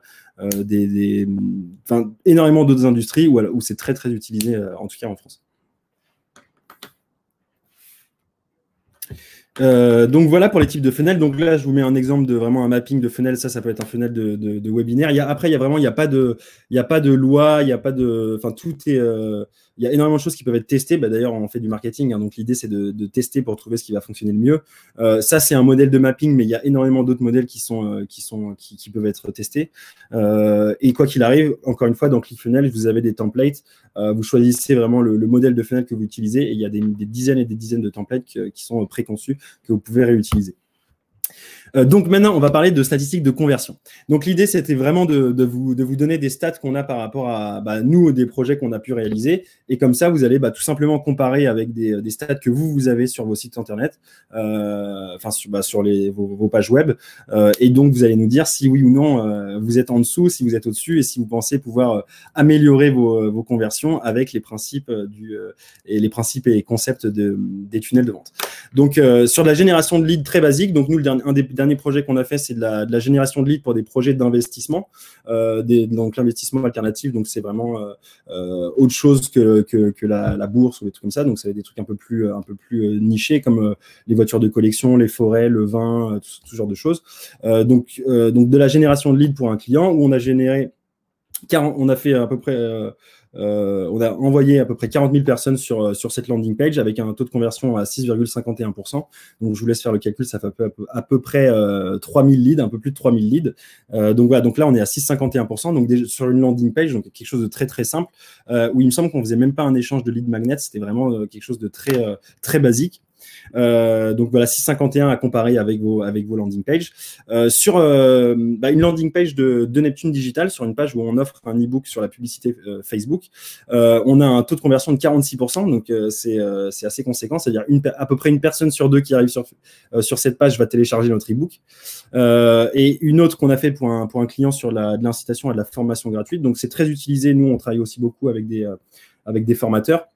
énormément d'autres industries où c'est très, très utilisé, en tout cas en France. Donc voilà pour les types de funnels. Donc là, je vous mets un exemple de vraiment un mapping de funnel. Ça peut être un funnel de webinaire. Après, il n'y a pas de loi, il y a pas de, tout est, il y a énormément de choses qui peuvent être testées. D'ailleurs, on fait du marketing, hein, donc l'idée c'est de tester pour trouver ce qui va fonctionner le mieux. Ça, c'est un modèle de mapping, mais il y a énormément d'autres modèles qui peuvent être testés. Et quoi qu'il arrive, encore une fois, dans ClickFunnels, vous avez des templates. Vous choisissez vraiment le modèle de funnel que vous utilisez et il y a des dizaines et des dizaines de templates qui sont préconçus que vous pouvez réutiliser. Donc maintenant, on va parler de statistiques de conversion. Donc l'idée, c'était vraiment de vous donner des stats qu'on a par rapport à nous, des projets qu'on a pu réaliser. Et comme ça, vous allez tout simplement comparer avec des stats que vous avez sur vos sites internet, sur vos pages web. Et donc, vous allez nous dire si oui ou non vous êtes en dessous, si vous êtes au-dessus et si vous pensez pouvoir améliorer vos conversions avec les principes et concepts des tunnels de vente. Donc, sur la génération de leads très basique, donc nous, un des derniers projets qu'on a fait, c'est de la génération de leads pour des projets d'investissement, donc l'investissement alternatif. Donc, c'est vraiment autre chose que la bourse ou des trucs comme ça. Donc, ça va être des trucs un peu plus nichés comme les voitures de collection, les forêts, le vin, tout ce genre de choses. Donc, de la génération de leads pour un client où on a fait à peu près on a envoyé à peu près 40 000 personnes sur cette landing page avec un taux de conversion à 6,51%. Donc, je vous laisse faire le calcul, ça fait à peu près 3 000 leads, un peu plus de 3 000 leads. Donc, voilà, donc là, on est à 6,51%. Donc, déjà, sur une landing page, donc quelque chose de très, très simple, où il me semble qu'on ne faisait même pas un échange de lead magnet. C'était vraiment quelque chose de très, très basique. Donc voilà, 6,51 à comparer avec vos landing pages. Sur une landing page de Neptune Digital, sur une page où on offre un e-book sur la publicité Facebook, on a un taux de conversion de 46%, donc c'est assez conséquent, c'est-à-dire à peu près une personne sur deux qui arrive sur cette page va télécharger notre e-book. Et une autre qu'on a fait pour un client sur de l'incitation à de la formation gratuite, donc c'est très utilisé. Nous, on travaille aussi beaucoup avec des formateurs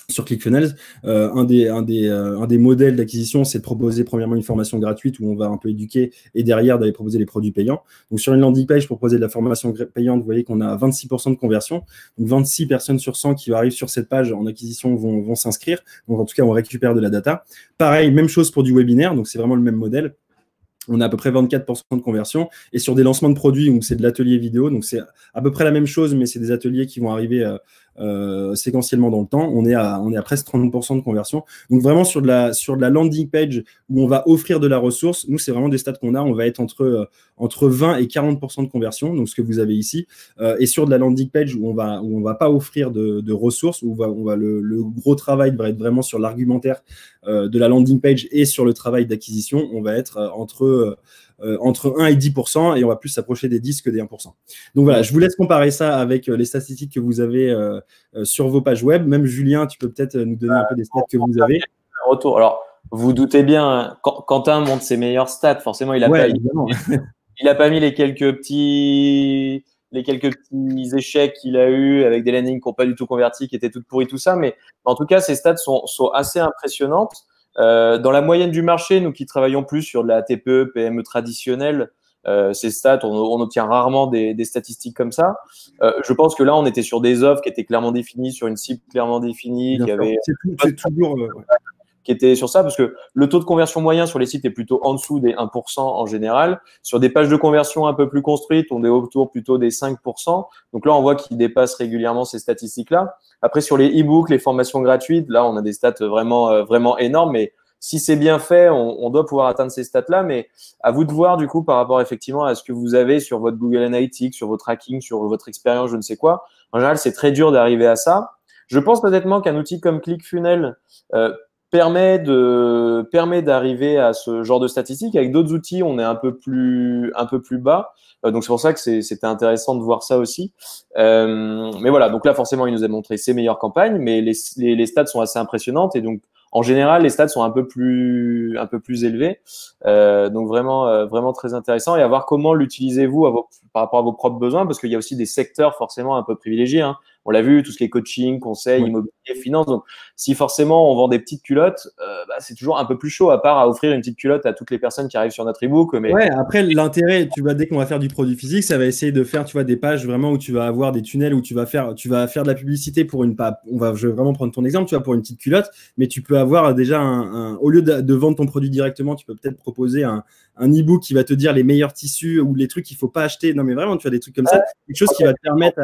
sur ClickFunnels. Un des modèles d'acquisition, c'est de proposer premièrement une formation gratuite où on va un peu éduquer et derrière d'aller proposer les produits payants. Donc sur une landing page pour proposer de la formation payante, vous voyez qu'on a 26% de conversion. Donc 26 personnes sur 100 qui arrivent sur cette page en acquisition vont s'inscrire. Donc en tout cas, on récupère de la data. Pareil, même chose pour du webinaire. Donc c'est vraiment le même modèle. On a à peu près 24% de conversion. Et sur des lancements de produits où c'est de l'atelier vidéo, donc c'est à peu près la même chose, mais c'est des ateliers qui vont arriver séquentiellement dans le temps. On est à presque 30% de conversion. Donc vraiment sur de la landing page où on va offrir de la ressource, nous, c'est vraiment des stats qu'on a. On va être entre 20 et 40% de conversion, donc ce que vous avez ici. Et sur de la landing page où on va pas offrir de ressources, où le gros travail va être vraiment sur l'argumentaire de la landing page et sur le travail d'acquisition, on va être entre 1 et 10%, et on va plus s'approcher des 10 que des 1%. Donc voilà, je vous laisse comparer ça avec les statistiques que vous avez sur vos pages web. Même Julien, tu peux peut-être nous donner un peu des stats que vous avez. Retour. Alors, vous doutez bien, Quentin montre ses meilleures stats. Forcément, il a pas mis les quelques petits échecs qu'il a eu avec des landings qui n'ont pas du tout converti, qui étaient toutes pourries, tout ça. Mais en tout cas, ces stats sont assez impressionnantes. Dans la moyenne du marché, nous qui travaillons plus sur de la TPE, PME traditionnelle, ces stats, on obtient rarement des statistiques comme ça. Je pense que là, on était sur des offres qui étaient clairement définies, sur une cible clairement définie, qui était sur ça, parce que le taux de conversion moyen sur les sites est plutôt en dessous des 1% en général. Sur des pages de conversion un peu plus construites, on est autour plutôt des 5%. Donc là, on voit qu'ils dépassent régulièrement ces statistiques-là. Après, sur les e-books, les formations gratuites, là, on a des stats vraiment énormes, mais si c'est bien fait, on doit pouvoir atteindre ces stats-là, mais à vous de voir, du coup, par rapport effectivement à ce que vous avez sur votre Google Analytics, sur votre tracking, sur votre expérience, je ne sais quoi. En général, c'est très dur d'arriver à ça. Je pense honnêtement qu'un outil comme ClickFunnels permet d'arriver à ce genre de statistiques. Avec d'autres outils, on est un peu plus bas. Donc, c'est pour ça que c'était intéressant de voir ça aussi. Mais voilà, donc là, forcément, il nous a montré ses meilleures campagnes, mais les stats sont assez impressionnantes. Et donc, en général, les stats sont un peu plus élevés. Donc, vraiment très intéressant. Et à voir comment l'utilisez-vous par rapport à vos propres besoins, parce qu'il y a aussi des secteurs forcément un peu privilégiés, hein. On l'a vu, tout ce qui est coaching, conseil, immobilier, finance. Donc, si forcément on vend des petites culottes, c'est toujours un peu plus chaud, à part à offrir une petite culotte à toutes les personnes qui arrivent sur notre ebook. Mais ouais, après l'intérêt, dès qu'on va faire du produit physique, ça va essayer de faire, des pages vraiment où tu vas avoir des tunnels où tu vas faire de la publicité pour je vais vraiment prendre ton exemple, pour une petite culotte, mais tu peux avoir déjà au lieu de vendre ton produit directement, tu peux peut-être proposer un e-book qui va te dire les meilleurs tissus ou les trucs qu'il faut pas acheter. Non, mais vraiment, tu as des trucs comme ça, quelque chose qui va te permettre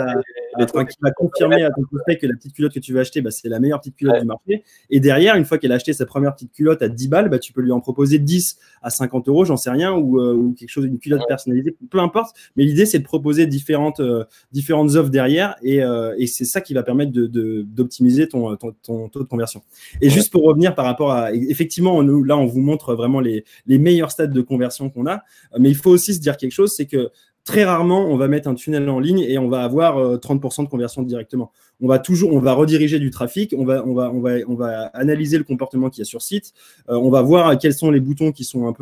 qui va confirmer à ton prospect que la petite culotte que tu veux acheter, c'est la meilleure petite culotte du marché. Et derrière, une fois qu'elle a acheté sa première petite culotte à 10 balles, tu peux lui en proposer 10 à 50 euros, j'en sais rien, ou quelque chose, une culotte personnalisée, peu importe. Mais l'idée, c'est de proposer différentes offres derrière, et c'est ça qui va permettre d'optimiser ton taux de conversion. Et juste pour revenir par rapport à, effectivement, là, on vous montre vraiment les meilleurs stats de conversion qu'on a, mais il faut aussi se dire quelque chose, c'est que très rarement, on va mettre un tunnel en ligne et on va avoir 30% de conversion directement. On va rediriger du trafic, on va analyser le comportement qu'il y a sur site, on va voir quels sont les boutons qui sont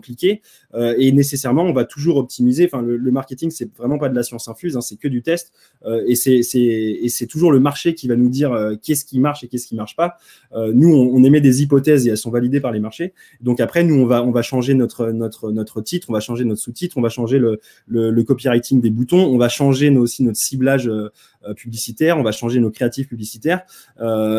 cliqués, et nécessairement, on va toujours optimiser. Enfin, le marketing, c'est vraiment pas de la science infuse, hein, c'est que du test, et c'est toujours le marché qui va nous dire qu'est-ce qui marche et qu'est-ce qui marche pas. Nous, on émet des hypothèses et elles sont validées par les marchés. Donc après, nous, on va changer notre titre, on va changer notre sous-titre, on va changer le copywriting des boutons, on va changer aussi notre ciblage publicitaires, on va changer nos créatifs publicitaires.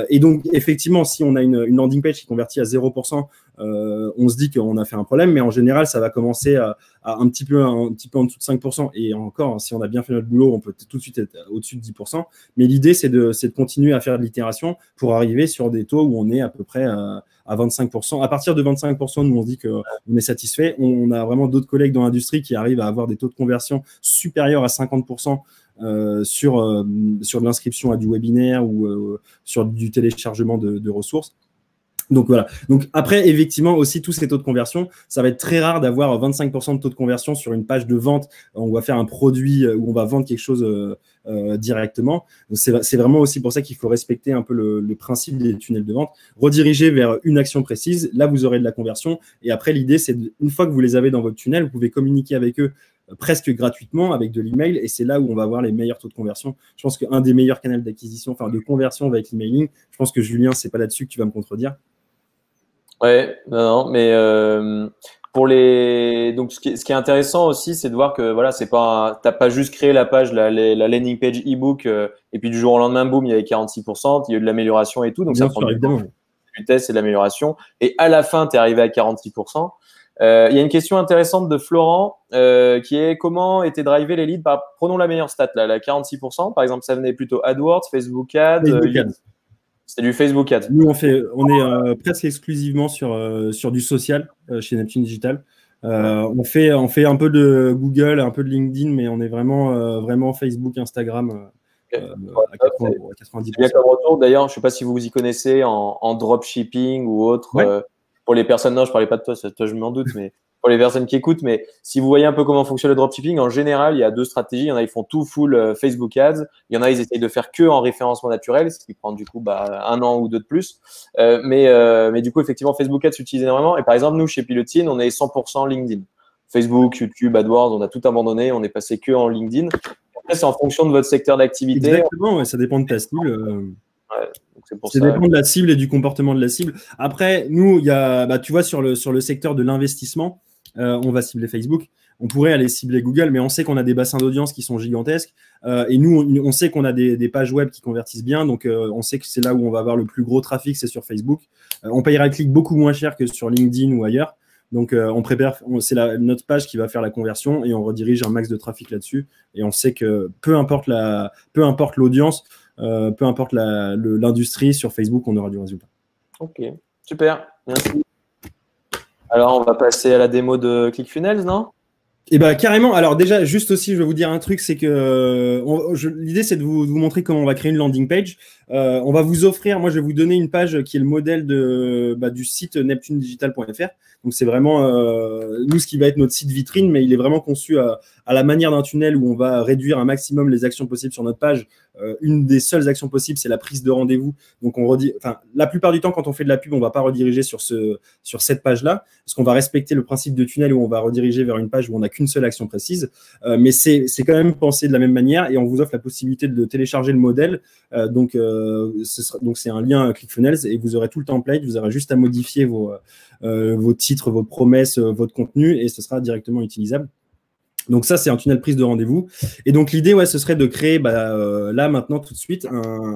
Et donc, effectivement, si on a une landing page qui convertit à 0%, on se dit qu'on a fait un problème, mais en général, ça va commencer à un petit peu en dessous de 5%. Et encore, si on a bien fait notre boulot, on peut tout de suite être au-dessus de 10%. Mais l'idée, c'est de continuer à faire de l'itération pour arriver sur des taux où on est à peu près à 25%. À partir de 25%, nous, on se dit qu'on est satisfait. On a vraiment d'autres collègues dans l'industrie qui arrivent à avoir des taux de conversion supérieurs à 50% sur de l'inscription à du webinaire ou sur du téléchargement de ressources. Donc voilà. Donc après, effectivement, aussi tous ces taux de conversion, ça va être très rare d'avoir 25% de taux de conversion sur une page de vente où on va faire un produit, où on va vendre quelque chose directement. C'est vraiment aussi pour ça qu'il faut respecter un peu le principe des tunnels de vente, rediriger vers une action précise. Là, vous aurez de la conversion. Et après, l'idée, c'est une fois que vous les avez dans votre tunnel, vous pouvez communiquer avec eux presque gratuitement avec de l'email, et c'est là où on va avoir les meilleurs taux de conversion. Je pense qu'un des meilleurs canaux d'acquisition, enfin de conversion, va être l'emailing. Je pense que Julien, c'est pas là-dessus que tu vas me contredire. Ouais, non, mais pour les donc ce qui est intéressant aussi, c'est de voir que voilà, c'est pas t'as pas juste créé la page, la landing page ebook et puis du jour au lendemain, boum, il y avait 46%, il y a eu de l'amélioration et tout, donc Bien ça prend sûr, évidemment. du test et de l'amélioration, et à la fin, tu es arrivé à 46%. Il y a une question intéressante de Florent qui est comment étaient drivés les leads par, prenons la meilleure stat, là, la 46%. Par exemple, ça venait plutôt AdWords, Facebook Ads. C'était du Facebook Ads. Nous, on est presque exclusivement sur du social chez Neptune Digital. On fait un peu de Google, un peu de LinkedIn, mais on est vraiment Facebook, Instagram à 90%. C'est bien comme retour. D'ailleurs, je ne sais pas si vous y connaissez en dropshipping ou autre. Ouais. Pour les personnes, non, je ne parlais pas de toi, toi je m'en doute, mais pour les personnes qui écoutent, mais si vous voyez un peu comment fonctionne le dropshipping, en général, il y a deux stratégies. Il y en a, ils font tout full Facebook Ads. Il y en a, ils essayent de faire que en référencement naturel, ce qui prend du coup un an ou deux de plus. Mais du coup, effectivement, Facebook Ads s'utilise énormément. Et par exemple, nous, chez Pilotine, on est 100% LinkedIn. Facebook, YouTube, AdWords, on a tout abandonné. On est passé que en LinkedIn. Après, c'est en fonction de votre secteur d'activité. Exactement, ouais, ça dépend de ta cible. Ouais. Ça dépend de la cible et du comportement de la cible. Après, nous, il y a, tu vois, sur le secteur de l'investissement, on va cibler Facebook. On pourrait aller cibler Google, mais on sait qu'on a des bassins d'audience qui sont gigantesques. Et nous, on sait qu'on a des pages web qui convertissent bien. Donc, on sait que c'est là où on va avoir le plus gros trafic, c'est sur Facebook. On payera le clic beaucoup moins cher que sur LinkedIn ou ailleurs. Donc, on prépare, c'est notre page qui va faire la conversion et on redirige un max de trafic là-dessus. Et on sait que peu importe l'audience, peu importe l'industrie, sur Facebook, on aura du résultat. Ok, super, merci. Alors, on va passer à la démo de ClickFunnels, non? Eh ben, carrément. Alors déjà, juste aussi, je vais vous dire un truc, c'est que l'idée, c'est de vous montrer comment on va créer une landing page. On va vous offrir, moi, je vais vous donner une page qui est le modèle du site neptunedigital.fr. Donc, c'est vraiment, nous, ce qui va être notre site vitrine, mais il est vraiment conçu à la manière d'un tunnel où on va réduire un maximum les actions possibles sur notre page. Une des seules actions possibles, c'est la prise de rendez-vous. Donc, la plupart du temps, quand on fait de la pub, on va pas rediriger sur cette page-là, parce qu'on va respecter le principe de tunnel où on va rediriger vers une page où on n'a qu'une seule action précise. Mais c'est quand même pensé de la même manière et on vous offre la possibilité de télécharger le modèle. Donc, c'est un lien ClickFunnels et vous aurez tout le template. Vous aurez juste à modifier vos titres, vos promesses, votre contenu et ce sera directement utilisable. Donc ça, c'est un tunnel prise de rendez-vous. Et donc l'idée, ce serait de créer là, maintenant, tout de suite,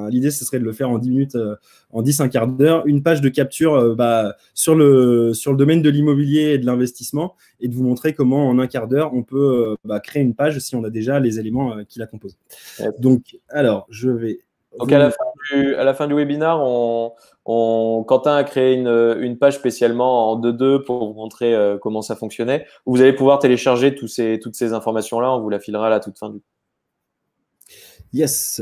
l'idée, ce serait de le faire en 10 minutes, en 10, un quart d'heure, une page de capture sur le domaine de l'immobilier et de l'investissement et de vous montrer comment, en un quart d'heure, on peut créer une page si on a déjà les éléments qui la composent. Donc, alors, je vais… Donc, à la fin du webinaire, Quentin a créé une page spécialement en 2.2 pour vous montrer comment ça fonctionnait. Vous allez pouvoir télécharger toutes ces informations-là. On vous la filera à la toute fin. Yes.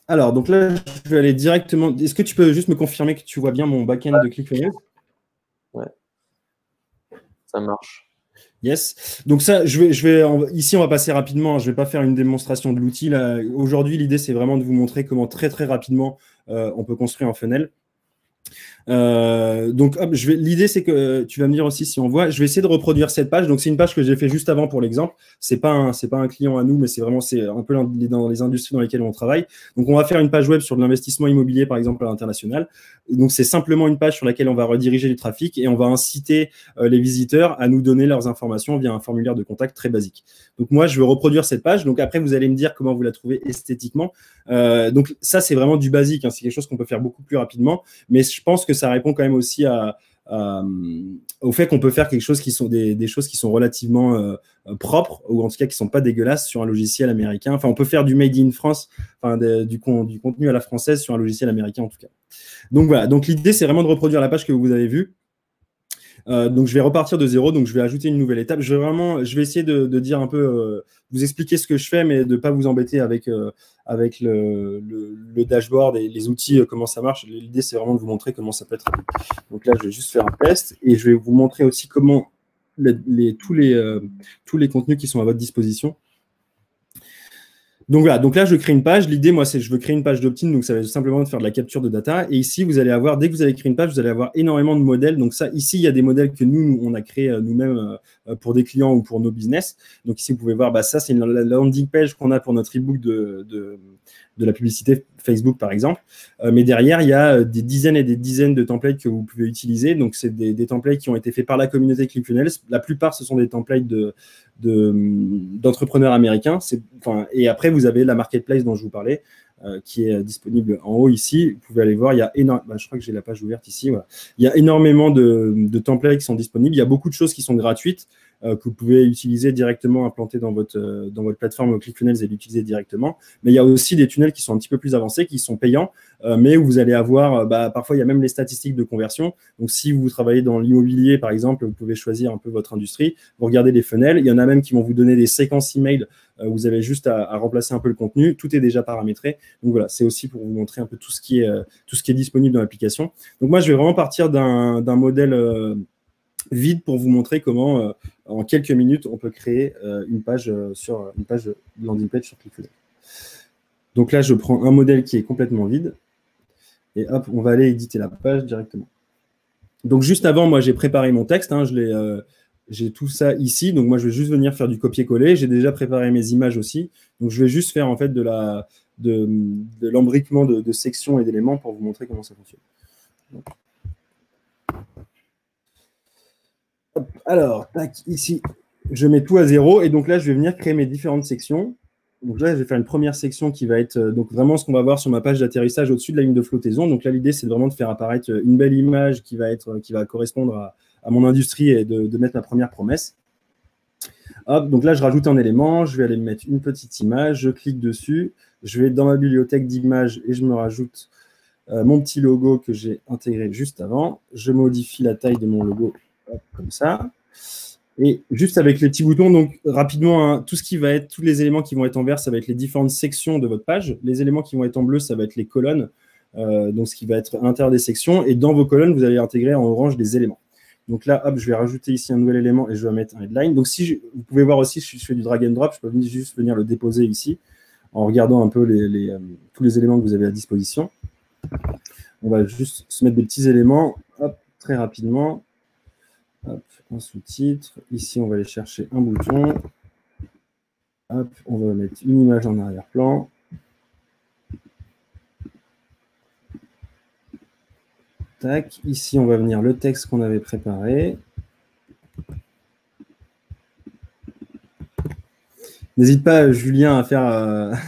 Alors, donc là, je vais aller directement… Est-ce que tu peux juste me confirmer que tu vois bien mon back-end de ClickFunnels? Ouais. Ça marche. Yes. Donc ça, ici, on va passer rapidement. Je ne vais pas faire une démonstration de l'outil. Aujourd'hui, l'idée, c'est vraiment de vous montrer comment très, très rapidement, on peut construire un funnel. Donc, l'idée, c'est que tu vas me dire aussi si on voit. Je vais essayer de reproduire cette page. Donc, c'est une page que j'ai fait juste avant pour l'exemple. C'est pas un client à nous, mais c'est un peu dans les industries dans lesquelles on travaille. Donc, on va faire une page web sur de l'investissement immobilier, par exemple, à l'international. Donc, c'est simplement une page sur laquelle on va rediriger du trafic et on va inciter les visiteurs à nous donner leurs informations via un formulaire de contact très basique. Donc, moi, je vais reproduire cette page. Donc, après, vous allez me dire comment vous la trouvez esthétiquement. Donc, ça, c'est vraiment du basique, hein. C'est quelque chose qu'on peut faire beaucoup plus rapidement. Mais je pense que ça répond quand même aussi au fait qu'on peut faire quelque chose qui sont des choses qui sont relativement propres, ou en tout cas qui sont pas dégueulasses sur un logiciel américain. Enfin, on peut faire du made in France, enfin du contenu à la française sur un logiciel américain en tout cas. Donc voilà. Donc l'idée, c'est vraiment de reproduire la page que vous avez vue. Donc je vais repartir de zéro, donc je vais ajouter une nouvelle étape. Je vais essayer de dire un peu, vous expliquer ce que je fais, mais de pas vous embêter avec le dashboard et les outils, comment ça marche. L'idée, c'est vraiment de vous montrer comment ça peut être. Donc là, je vais juste faire un test et je vais vous montrer aussi comment tous les contenus qui sont à votre disposition. Donc voilà, donc là, je crée une page. L'idée, moi, c'est je veux créer une page d'opt-in, donc ça va simplement faire de la capture de data. Et ici, vous allez avoir, dès que vous avez créé une page, vous allez avoir énormément de modèles. Donc ça, ici, il y a des modèles que on a créés nous-mêmes pour des clients ou pour nos business. Donc ici, vous pouvez voir, ça, c'est la landing page qu'on a pour notre ebook de la publicité Facebook, par exemple. Mais derrière, il y a des dizaines et des dizaines de templates que vous pouvez utiliser. Donc, c'est des templates qui ont été faits par la communauté ClickFunnels. La plupart, ce sont des templates d'entrepreneurs américains. Et après, vous avez la marketplace dont je vous parlais, qui est disponible en haut ici. Vous pouvez aller voir, il y a je crois que j'ai la page ouverte ici. Voilà. Il y a énormément de templates qui sont disponibles. Il y a beaucoup de choses qui sont gratuites, que vous pouvez utiliser directement, implanter dans votre plateforme ClickFunnels et l'utiliser directement. Mais il y a aussi des tunnels qui sont un petit peu plus avancés, qui sont payants, mais où vous allez avoir, parfois, il y a même les statistiques de conversion. Donc, si vous travaillez dans l'immobilier, par exemple, vous pouvez choisir un peu votre industrie. Vous regardez les funnels. Il y en a même qui vont vous donner des séquences email. Vous avez juste à remplacer un peu le contenu. Tout est déjà paramétré. Donc, voilà, c'est aussi pour vous montrer un peu tout ce qui est disponible dans l'application. Donc, moi, je vais vraiment partir d'un modèle vide pour vous montrer comment, en quelques minutes, on peut créer une page landing page sur ClickFunnels. Donc là, je prends un modèle qui est complètement vide et hop, on va aller éditer la page directement. Donc juste avant, moi, j'ai préparé mon texte. Hein, j'ai tout ça ici. Donc moi, je vais juste venir faire du copier-coller. J'ai déjà préparé mes images aussi. Donc je vais juste faire en fait de l'embriquement de sections et d'éléments pour vous montrer comment ça fonctionne. Donc, alors, tac, ici, je mets tout à zéro. Et donc là, je vais venir créer mes différentes sections. Donc là, je vais faire une première section qui va être donc vraiment ce qu'on va voir sur ma page d'atterrissage au-dessus de la ligne de flottaison. Donc là, l'idée, c'est vraiment de faire apparaître une belle image qui va correspondre à mon industrie et de mettre ma première promesse. Hop, donc là, je rajoute un élément. Je vais aller mettre une petite image. Je clique dessus. Je vais dans ma bibliothèque d'images et je me rajoute mon petit logo que j'ai intégré juste avant. Je modifie la taille de mon logo comme ça. Et juste avec les petits boutons, donc rapidement, hein, tous les éléments qui vont être en vert, ça va être les différentes sections de votre page. Les éléments qui vont être en bleu, ça va être les colonnes, donc ce qui va être à l'intérieur des sections. Et dans vos colonnes, vous allez intégrer en orange des éléments. Donc là, hop, je vais rajouter ici un nouvel élément et je vais mettre un headline. Donc vous pouvez voir aussi, si je fais du drag and drop, je peux juste venir le déposer ici en regardant un peu tous les éléments que vous avez à disposition. On va juste se mettre des petits éléments, hop, très rapidement. Hop, un sous-titre. Ici, on va aller chercher un bouton. Hop, on va mettre une image en arrière-plan. Tac. Ici, on va venir le texte qu'on avait préparé. N'hésite pas, Julien, à faire...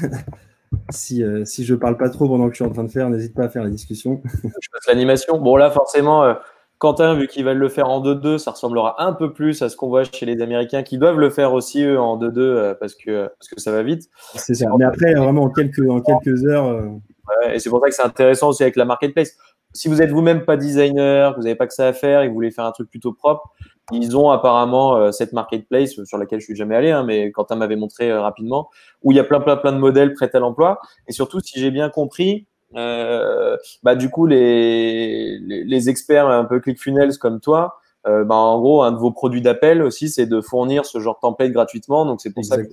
si je ne parle pas trop pendant que je suis en train de faire, n'hésite pas à faire la discussion. Je passe l'animation. Bon, là, forcément... Quentin, vu qu'ils veulent le faire en 2-2, ça ressemblera un peu plus à ce qu'on voit chez les Américains qui doivent le faire aussi, eux, en 2-2 parce que ça va vite. C'est ça. Mais après, vraiment, en quelques heures… Ouais, et c'est pour ça que c'est intéressant aussi avec la marketplace. Si vous êtes vous-même pas designer, que vous n'avez pas que ça à faire et que vous voulez faire un truc plutôt propre, ils ont apparemment cette marketplace sur laquelle je suis jamais allé, hein, mais Quentin m'avait montré rapidement, où il y a plein de modèles prêts à l'emploi. Et surtout, si j'ai bien compris, du coup, les experts un peu ClickFunnels comme toi, en gros, un de vos produits d'appel aussi, c'est de fournir ce genre de template gratuitement. Donc, c'est pour ça que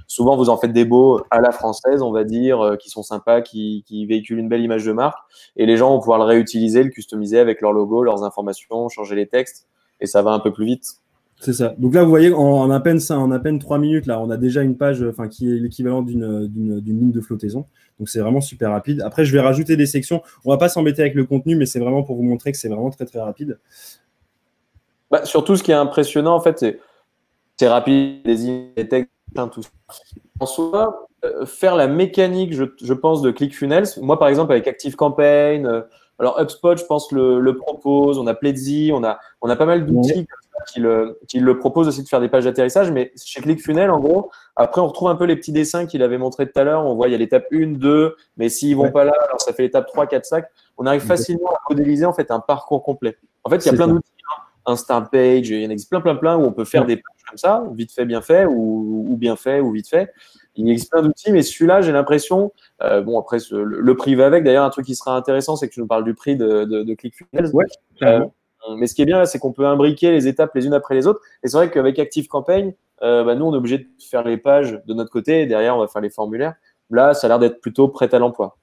souvent, vous en faites des beaux à la française, on va dire, qui sont sympas, qui véhiculent une belle image de marque. Et les gens vont pouvoir le réutiliser, le customiser avec leur logo, leurs informations, changer les textes. Et ça va un peu plus vite. C'est ça. Donc là, vous voyez, en à peine 3 minutes, là, on a déjà une page qui est l'équivalent d'une ligne de flottaison. Donc, c'est vraiment super rapide. Après, je vais rajouter des sections. On ne va pas s'embêter avec le contenu, mais c'est vraiment pour vous montrer que c'est vraiment très, très rapide. Bah, surtout, ce qui est impressionnant, en fait, c'est rapide, les images, les textes, tout ça. En soi, faire la mécanique, je pense, de ClickFunnels. Moi, par exemple, avec ActiveCampaign, alors HubSpot, je pense, le propose. On a Pledzi, on a pas mal d'outils qui le proposent aussi de faire des pages d'atterrissage. Mais chez ClickFunnels, en gros, après, on retrouve un peu les petits dessins qu'il avait montré tout à l'heure. On voit, il y a l'étape 1, 2, mais s'ils vont pas là, alors ça fait l'étape 3, 4, 5. On arrive facilement à modéliser en fait un parcours complet. En fait, il y a plein d'outils. Instant Page, il y en existe plein où on peut faire des pages comme ça, vite fait, bien fait, ou bien fait, ou vite fait. Il existe plein d'outils, mais celui-là, j'ai l'impression, bon, après, le prix va avec. D'ailleurs, un truc qui sera intéressant, c'est que tu nous parles du prix de ClickFunnels. Ouais, mais ce qui est bien, là, c'est qu'on peut imbriquer les étapes les unes après les autres. Et c'est vrai qu'avec ActiveCampaign, nous, on est obligé de faire les pages de notre côté, et derrière, on va faire les formulaires. Là, ça a l'air d'être plutôt prêt à l'emploi.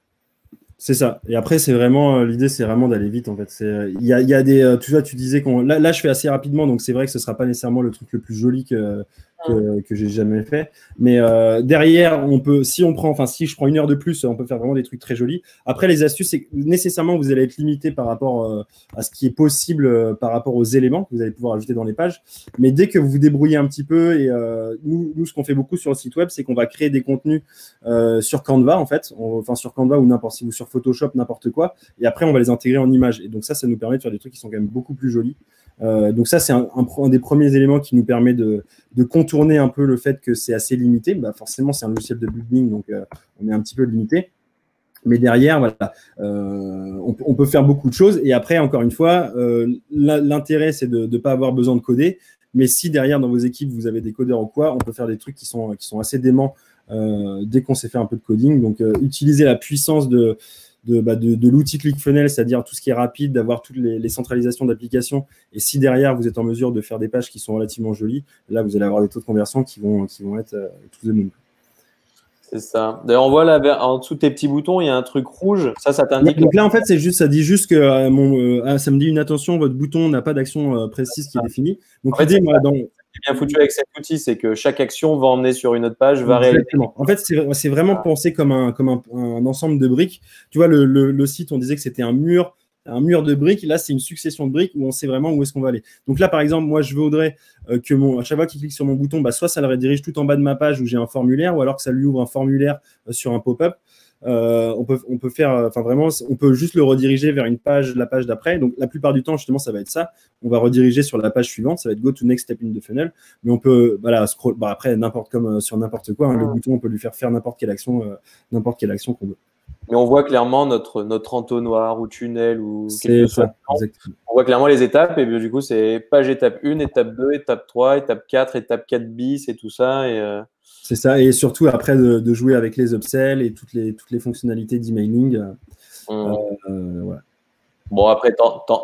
C'est ça. Et après, c'est vraiment l'idée, c'est vraiment d'aller vite en fait. Il y a des, tu vois, tu disais qu'on là, je fais assez rapidement, donc c'est vrai que ce sera pas nécessairement le truc le plus joli que j'ai jamais fait. Mais derrière, on peut, si je prends 1 heure de plus, on peut faire vraiment des trucs très jolis. Après, les astuces, c'est que nécessairement vous allez être limité par rapport à ce qui est possible par rapport aux éléments que vous allez pouvoir ajouter dans les pages. Mais dès que vous vous débrouillez un petit peu, et nous, ce qu'on fait beaucoup sur le site web, c'est qu'on va créer des contenus sur Canva en fait, sur Canva ou n'importe, si vous sur Photoshop, n'importe quoi. Et après, on va les intégrer en images. Et donc ça nous permet de faire des trucs qui sont quand même beaucoup plus jolis. Donc ça, c'est un des premiers éléments qui nous permet de contourner un peu le fait que c'est assez limité. Bah, forcément, c'est un logiciel de building, donc on est un petit peu limité. Mais derrière, voilà, on peut faire beaucoup de choses. Et après, encore une fois, l'intérêt, c'est de ne pas avoir besoin de coder. Mais si derrière, dans vos équipes, vous avez des codeurs ou quoi, on peut faire des trucs qui sont assez déments dès qu'on sait faire un peu de coding. Donc, utiliser la puissance de l'outil ClickFunnels, c'est-à-dire tout ce qui est rapide, d'avoir toutes les centralisations d'applications. Et si derrière, vous êtes en mesure de faire des pages qui sont relativement jolies, là, vous allez avoir des taux de conversion qui vont être tous de même. C'est ça. D'ailleurs, on voit là, en dessous de tes petits boutons, il y a un truc rouge. Ça t'indique. Donc là, en fait, ça dit juste que ça me dit une attention, votre bouton n'a pas d'action précise qui est définie. Donc, en fait, ce qui est bien foutu avec cet outil, c'est que chaque action va emmener sur une autre page, va réaliser. En fait, c'est vraiment pensé comme un ensemble de briques. Tu vois, le site, on disait que c'était un mur de briques. Là, c'est une succession de briques où on sait vraiment où est-ce qu'on va aller. Donc là, par exemple, moi, je voudrais que à chaque fois qu'il clique sur mon bouton, soit ça le redirige tout en bas de ma page où j'ai un formulaire, ou alors que ça lui ouvre un formulaire sur un pop-up. On peut faire, vraiment, on peut juste le rediriger vers la page d'après. Donc, la plupart du temps, justement, ça va être ça. On va rediriger sur la page suivante. Ça va être go to next step in the funnel. Mais on peut, scroll. Après, comme sur n'importe quoi, le bouton, on peut lui faire n'importe quelle action qu'on veut. Mais on voit clairement notre entonnoir ou tunnel ou quelque chose. On voit clairement les étapes et du coup, c'est page étape 1, étape 2, étape 3, étape 4, étape 4 bis et tout ça. C'est ça. Et surtout, après, de jouer avec les upsells et toutes les fonctionnalités d'emailing. Voilà. Bon, après,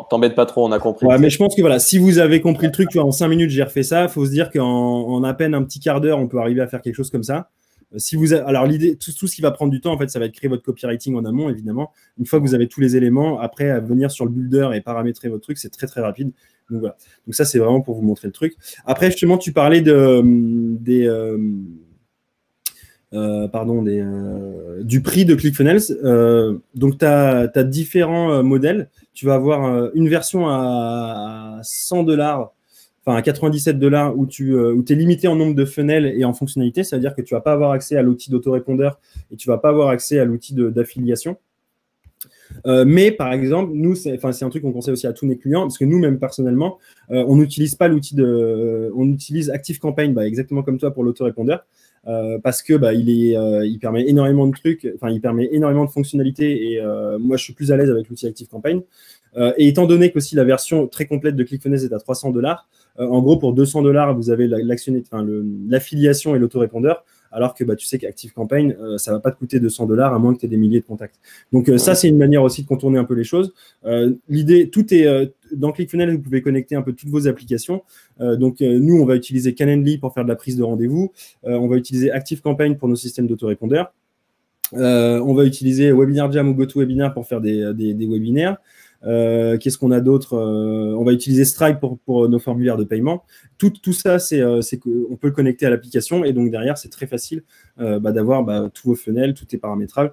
t'embête pas trop, on a compris. Ouais, mais je pense que voilà, si vous avez compris le truc, tu vois, en 5 minutes, j'ai refait ça. Il faut se dire qu'en à peine un petit quart d'heure, on peut arriver à faire quelque chose comme ça. Alors l'idée, tout ce qui va prendre du temps, en fait, ça va être créer votre copywriting en amont, évidemment. Une fois que vous avez tous les éléments, après, à venir sur le builder et paramétrer votre truc, c'est très, très rapide. Donc voilà. Donc ça, c'est vraiment pour vous montrer le truc. Après, justement, tu parlais du prix de ClickFunnels. Donc, tu as différents modèles. Tu vas avoir une version à $100, à $97 où tu es limité en nombre de funnels et en fonctionnalités. Ça veut dire que tu ne vas pas avoir accès à l'outil d'autorépondeur et tu ne vas pas avoir accès à l'outil d'affiliation. Mais par exemple, nous, c'est un truc qu'on conseille aussi à tous nos clients, parce que nous, même personnellement, on n'utilise pas l'outil on utilise ActiveCampaign, exactement comme toi pour l'autorépondeur, parce que il permet énormément de trucs, il permet énormément de fonctionnalités, et moi, je suis plus à l'aise avec l'outil ActiveCampaign. Et étant donné qu'aussi la version très complète de ClickFunnels est à $300, en gros, pour $200, vous avez l'affiliation et l'autorépondeur, alors que tu sais qu'ActiveCampaign, ça ne va pas te coûter $200 à moins que tu aies des milliers de contacts. Donc ça, c'est une manière aussi de contourner un peu les choses. L'idée, dans ClickFunnels, vous pouvez connecter un peu toutes vos applications. Nous, on va utiliser Calendly pour faire de la prise de rendez-vous. On va utiliser ActiveCampaign pour nos systèmes d'autorépondeurs. On va utiliser WebinarJam ou GoToWebinar pour faire des webinaires. Qu'est-ce qu'on a d'autre? On va utiliser Stripe pour nos formulaires de paiement. Tout ça, c'est qu'on peut le connecter à l'application et donc derrière, c'est très facile d'avoir tous vos funnels, tout est paramétrable.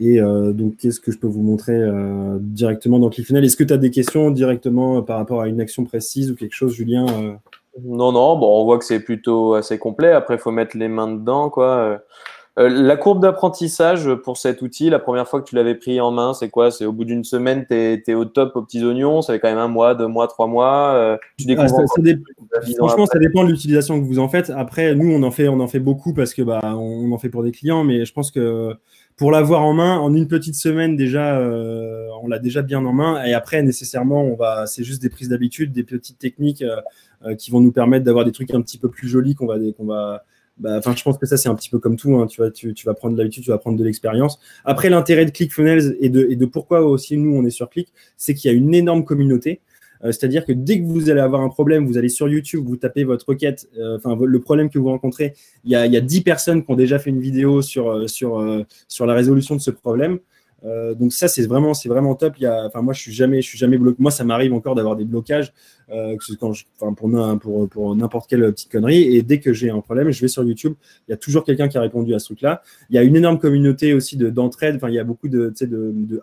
Et donc, qu'est-ce que je peux vous montrer directement dans ClickFunnels? Est-ce que tu as des questions directement par rapport à une action précise ou quelque chose, Julien? Non, bon, on voit que c'est plutôt assez complet. Après, il faut mettre les mains dedans, quoi. La courbe d'apprentissage pour cet outil, la première fois que tu l'avais pris en main, c'est quoi? C'est au bout d'une semaine, tu es au top aux petits oignons, ça fait quand même 1 mois, 2 mois, 3 mois. Tu découvres franchement, ça dépend de l'utilisation que vous en faites. Après, nous, on en fait beaucoup parce que on en fait pour des clients, mais je pense que pour l'avoir en main, en une petite semaine déjà, on l'a déjà bien en main. Et après, nécessairement, c'est juste des prises d'habitude, des petites techniques qui vont nous permettre d'avoir des trucs un petit peu plus jolis qu'on va je pense que ça, c'est un petit peu comme tout. Hein. Tu vas prendre de l'habitude, tu vas prendre de l'expérience. Après, l'intérêt de ClickFunnels et de pourquoi aussi nous, on est sur Click, c'est qu'il y a une énorme communauté. C'est-à-dire que dès que vous allez avoir un problème, vous allez sur YouTube, vous tapez votre requête, le problème que vous rencontrez, il y a 10 personnes qui ont déjà fait une vidéo sur la résolution de ce problème. Donc ça, c'est vraiment top. Moi, je suis jamais bloqué. Moi, ça m'arrive encore d'avoir des blocages pour n'importe quelle petite connerie. Et dès que j'ai un problème, je vais sur YouTube. Il y a toujours quelqu'un qui a répondu à ce truc-là. Il y a une énorme communauté aussi d'entraide. Il y a beaucoup de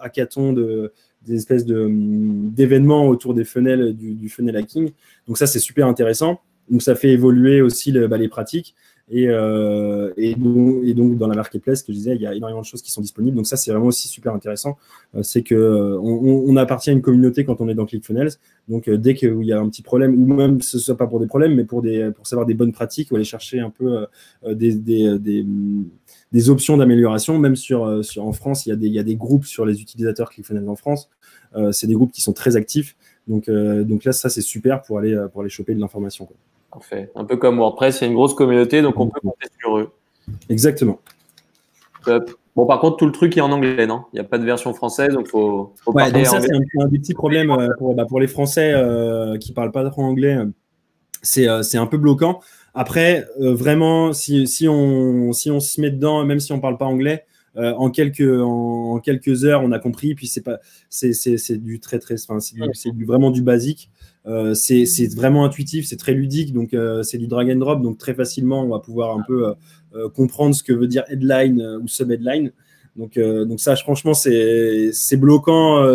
hackathons, des espèces d'événements autour des funnels, du funnel hacking. Donc ça, c'est super intéressant. Donc ça fait évoluer aussi les pratiques. Et donc dans la marketplace, que je disais, il y a énormément de choses qui sont disponibles. Donc ça, c'est vraiment aussi super intéressant. C'est que on appartient à une communauté quand on est dans ClickFunnels. Donc dès qu'il y a un petit problème, ou même ce soit pas pour des problèmes, mais pour savoir des bonnes pratiques, ou aller chercher un peu des options d'amélioration. Même en France, il y a des groupes sur les utilisateurs ClickFunnels en France. C'est des groupes qui sont très actifs. Donc là, ça c'est super pour aller choper de l'information, quoi. Parfait. Un peu comme WordPress, il y a une grosse communauté, donc on peut compter sur eux. Exactement. Top. Bon, par contre, tout le truc est en anglais, non? Il n'y a pas de version française, donc faut parler donc ça, c'est un des petits problèmes pour les Français qui ne parlent pas trop anglais. C'est un peu bloquant. Après, vraiment, si on se met dedans, même si on ne parle pas anglais, en quelques heures, on a compris. Puis c'est du très c'est vraiment du basique. C'est vraiment intuitif, c'est très ludique, donc c'est du drag and drop, donc très facilement on va pouvoir un peu comprendre ce que veut dire headline ou sub-headline. Donc ça, franchement, c'est bloquant.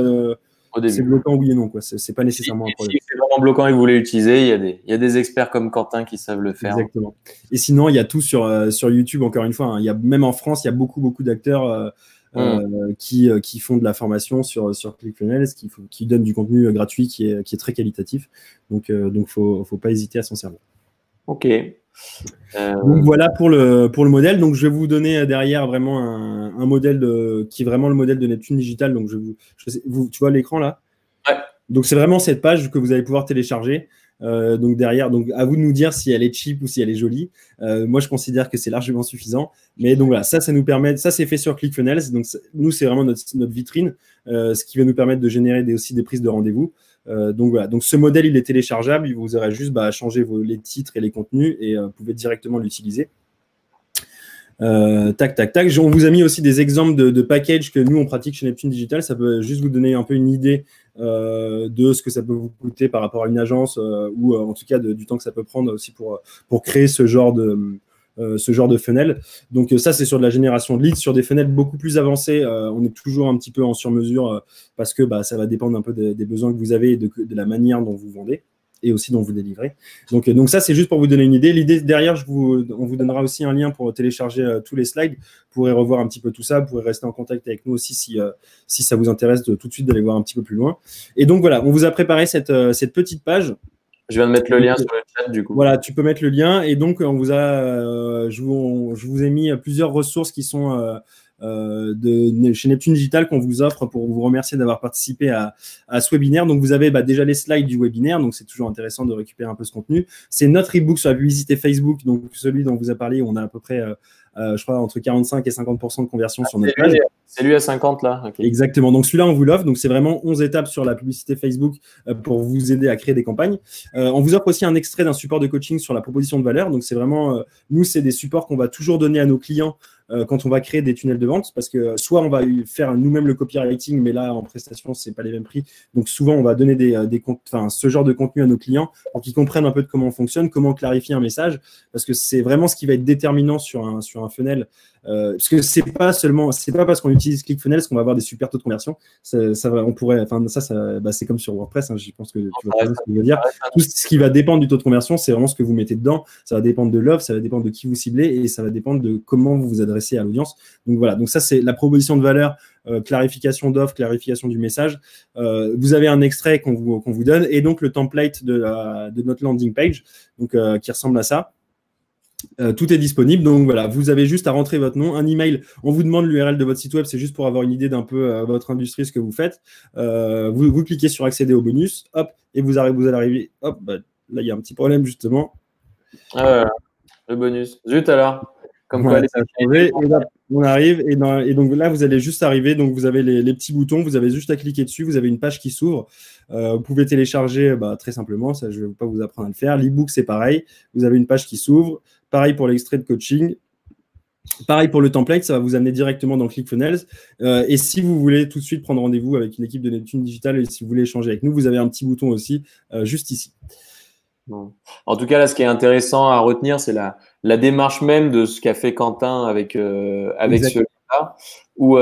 C'est bloquant, oui et non, quoi. C'est pas nécessairement un problème. Si c'est vraiment bloquant et que vous voulez l'utiliser, il y a des experts comme Quentin qui savent le faire. Exactement. Et sinon, il y a tout sur YouTube, encore une fois. Hein. Même en France, il y a beaucoup d'acteurs qui font de la formation sur ClickFunnels, qui donnent du contenu gratuit qui est très qualitatif. Donc faut pas hésiter à s'en servir. Ok. Donc voilà pour le modèle. Donc je vais vous donner derrière vraiment un modèle qui est vraiment le modèle de Neptune Digital. Donc tu vois l'écran là? Ouais. Donc c'est vraiment cette page que vous allez pouvoir télécharger. Donc derrière, donc à vous de nous dire si elle est cheap ou si elle est jolie. Moi je considère que c'est largement suffisant. Mais donc voilà, ça nous permet, ça c'est fait sur ClickFunnels. Donc nous c'est vraiment notre vitrine, ce qui va nous permettre de générer aussi des prises de rendez-vous. Donc voilà, donc ce modèle il est téléchargeable, vous aurez juste à changer les titres et les contenus et vous pouvez directement l'utiliser. Tac. On vous a mis aussi des exemples de packages que nous on pratique chez Neptune Digital. Ça peut juste vous donner un peu une idée de ce que ça peut vous coûter par rapport à une agence ou en tout cas du temps que ça peut prendre aussi pour créer ce genre de funnel. Donc ça, c'est sur de la génération de leads. Sur des funnels beaucoup plus avancés, on est toujours un petit peu en sur-mesure parce que ça va dépendre un peu des besoins que vous avez et de la manière dont vous vendez et aussi dont vous délivrez. Donc ça, c'est juste pour vous donner une idée. L'idée derrière, on vous donnera aussi un lien pour télécharger tous les slides. Vous pourrez revoir un petit peu tout ça. Vous pourrez rester en contact avec nous aussi si ça vous intéresse tout de suite d'aller voir un petit peu plus loin. Et donc voilà, on vous a préparé cette petite page. Je viens de mettre le lien sur le chat du coup. Voilà, tu peux mettre le lien. Et donc, je vous ai mis plusieurs ressources qui sont chez Neptune Digital qu'on vous offre pour vous remercier d'avoir participé à ce webinaire. Donc, vous avez déjà les slides du webinaire. Donc, c'est toujours intéressant de récupérer un peu ce contenu. C'est notre ebook sur la publicité Facebook. Donc, celui dont vous a parlé, on a à peu près je crois, entre 45 et 50% de conversion sur notre page. C'est lui à 50 là. Okay. Exactement. Donc celui-là, on vous l'offre. Donc c'est vraiment 11 étapes sur la publicité Facebook pour vous aider à créer des campagnes. On vous offre aussi un extrait d'un support de coaching sur la proposition de valeur. Donc c'est vraiment, nous, c'est des supports qu'on va toujours donner à nos clients quand on va créer des tunnels de vente, parce que soit on va faire nous-mêmes le copywriting, mais là en prestation c'est pas les mêmes prix. Donc souvent on va donner ce genre de contenu à nos clients pour qu'ils comprennent un peu de comment on fonctionne, comment clarifier un message, parce que c'est vraiment ce qui va être déterminant sur un funnel. Parce que c'est pas parce qu'on utilise ClickFunnels qu'on va avoir des super taux de conversion. C'est comme sur WordPress. Hein, je pense que tu vois ce que je veux dire. Tout ce qui va dépendre du taux de conversion, c'est vraiment ce que vous mettez dedans. Ça va dépendre de l'offre, ça va dépendre de qui vous ciblez et ça va dépendre de comment vous vous adressez à l'audience. Donc voilà. Donc ça c'est la proposition de valeur, clarification d'offre, clarification du message. Vous avez un extrait qu'on vous donne et donc le template de notre landing page, donc qui ressemble à ça. Tout est disponible, donc voilà, vous avez juste à rentrer votre nom, un email, on vous demande l'URL de votre site web, c'est juste pour avoir une idée d'un peu votre industrie, ce que vous faites. Vous cliquez sur accéder au bonus, hop, et vous allez arriver, hop, là il y a un petit problème justement. Le bonus, zut alors. Comme voilà, quoi, et là, on arrive, et donc là vous allez juste arriver, donc vous avez les petits boutons, vous avez juste à cliquer dessus, vous avez une page qui s'ouvre, vous pouvez télécharger très simplement, ça je ne vais pas vous apprendre à le faire, l'ebook c'est pareil, vous avez une page qui s'ouvre. Pareil pour l'extrait de coaching. Pareil pour le template, ça va vous amener directement dans ClickFunnels. Et si vous voulez tout de suite prendre rendez-vous avec une équipe de Neptune Digital et si vous voulez échanger avec nous, vous avez un petit bouton aussi juste ici. Bon. En tout cas, là, ce qui est intéressant à retenir, c'est la démarche même de ce qu'a fait Quentin avec ce livre-là, où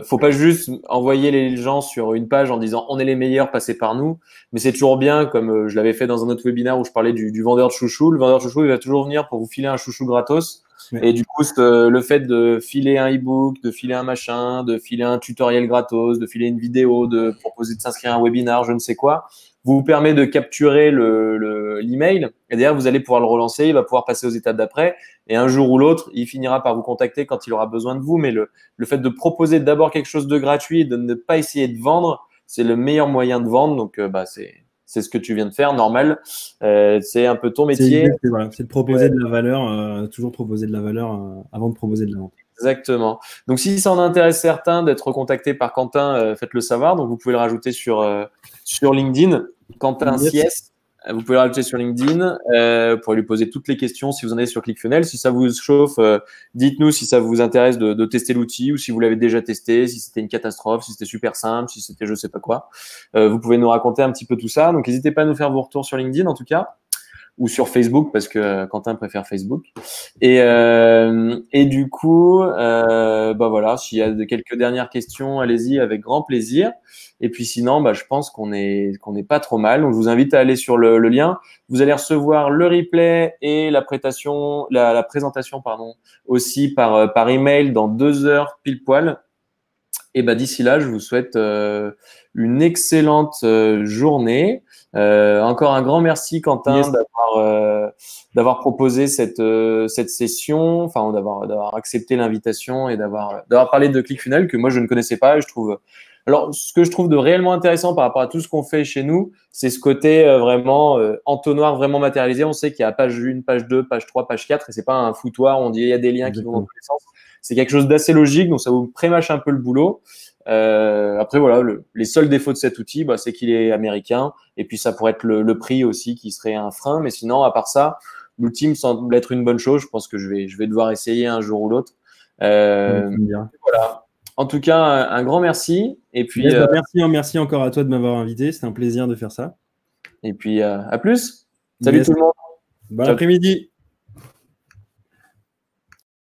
faut pas juste envoyer les gens sur une page en disant on est les meilleurs, passez par nous, mais c'est toujours bien, comme je l'avais fait dans un autre webinaire où je parlais du vendeur de chouchou. Le vendeur de chouchou, il va toujours venir pour vous filer un chouchou gratos. Ouais. Et du coup, le fait de filer un e-book, de filer un machin, de filer un tutoriel gratos, de filer une vidéo, de proposer de s'inscrire à un webinaire, je ne sais quoi, vous permet de capturer l'email et derrière, vous allez pouvoir le relancer, il va pouvoir passer aux étapes d'après et un jour ou l'autre, il finira par vous contacter quand il aura besoin de vous. Mais le fait de proposer d'abord quelque chose de gratuit et de ne pas essayer de vendre, c'est le meilleur moyen de vendre. Donc, c'est ce que tu viens de faire, normal. C'est un peu ton métier. C'est de proposer de la valeur, toujours proposer de la valeur avant de proposer de la vente. Exactement. Donc, si ça en intéresse certains d'être contacté par Quentin, faites-le savoir. Donc, vous pouvez le rajouter sur LinkedIn. Quentin Sies, vous pouvez le rajouter sur LinkedIn. Vous pourrez lui poser toutes les questions si vous en avez sur ClickFunnels. Si ça vous chauffe, dites-nous si ça vous intéresse de tester l'outil ou si vous l'avez déjà testé, si c'était une catastrophe, si c'était super simple, si c'était je sais pas quoi. Vous pouvez nous raconter un petit peu tout ça. Donc, n'hésitez pas à nous faire vos retours sur LinkedIn en tout cas. Ou sur Facebook parce que Quentin préfère Facebook. Et du coup, voilà, s'il y a quelques dernières questions, allez-y avec grand plaisir. Et puis sinon, je pense qu'on est pas trop mal. Donc je vous invite à aller sur le lien. Vous allez recevoir le replay et la présentation, aussi par email dans 2 heures pile poil. Et d'ici là, je vous souhaite une excellente journée. Encore un grand merci Quentin d'avoir proposé cette session, enfin d'avoir accepté l'invitation et d'avoir parlé de ClickFunnels que moi je ne connaissais pas. Et je trouve, alors ce que je trouve de réellement intéressant par rapport à tout ce qu'on fait chez nous, c'est ce côté vraiment entonnoir, vraiment matérialisé. On sait qu'il y a page 1, page 2, page 3, page 4 et c'est pas un foutoir où on dit il y a des liens qui vont dans tous les sens. C'est quelque chose d'assez logique, donc ça vous prémâche un peu le boulot. Après voilà, les seuls défauts de cet outil, c'est qu'il est américain et puis ça pourrait être le prix aussi qui serait un frein. Mais sinon, à part ça, l'outil me semble être une bonne chose. Je pense que je vais devoir essayer un jour ou l'autre. Voilà. En tout cas, un grand merci. Et puis merci encore à toi de m'avoir invité. C'était un plaisir de faire ça. Et puis à plus. Salut tout le monde. Bon après-midi.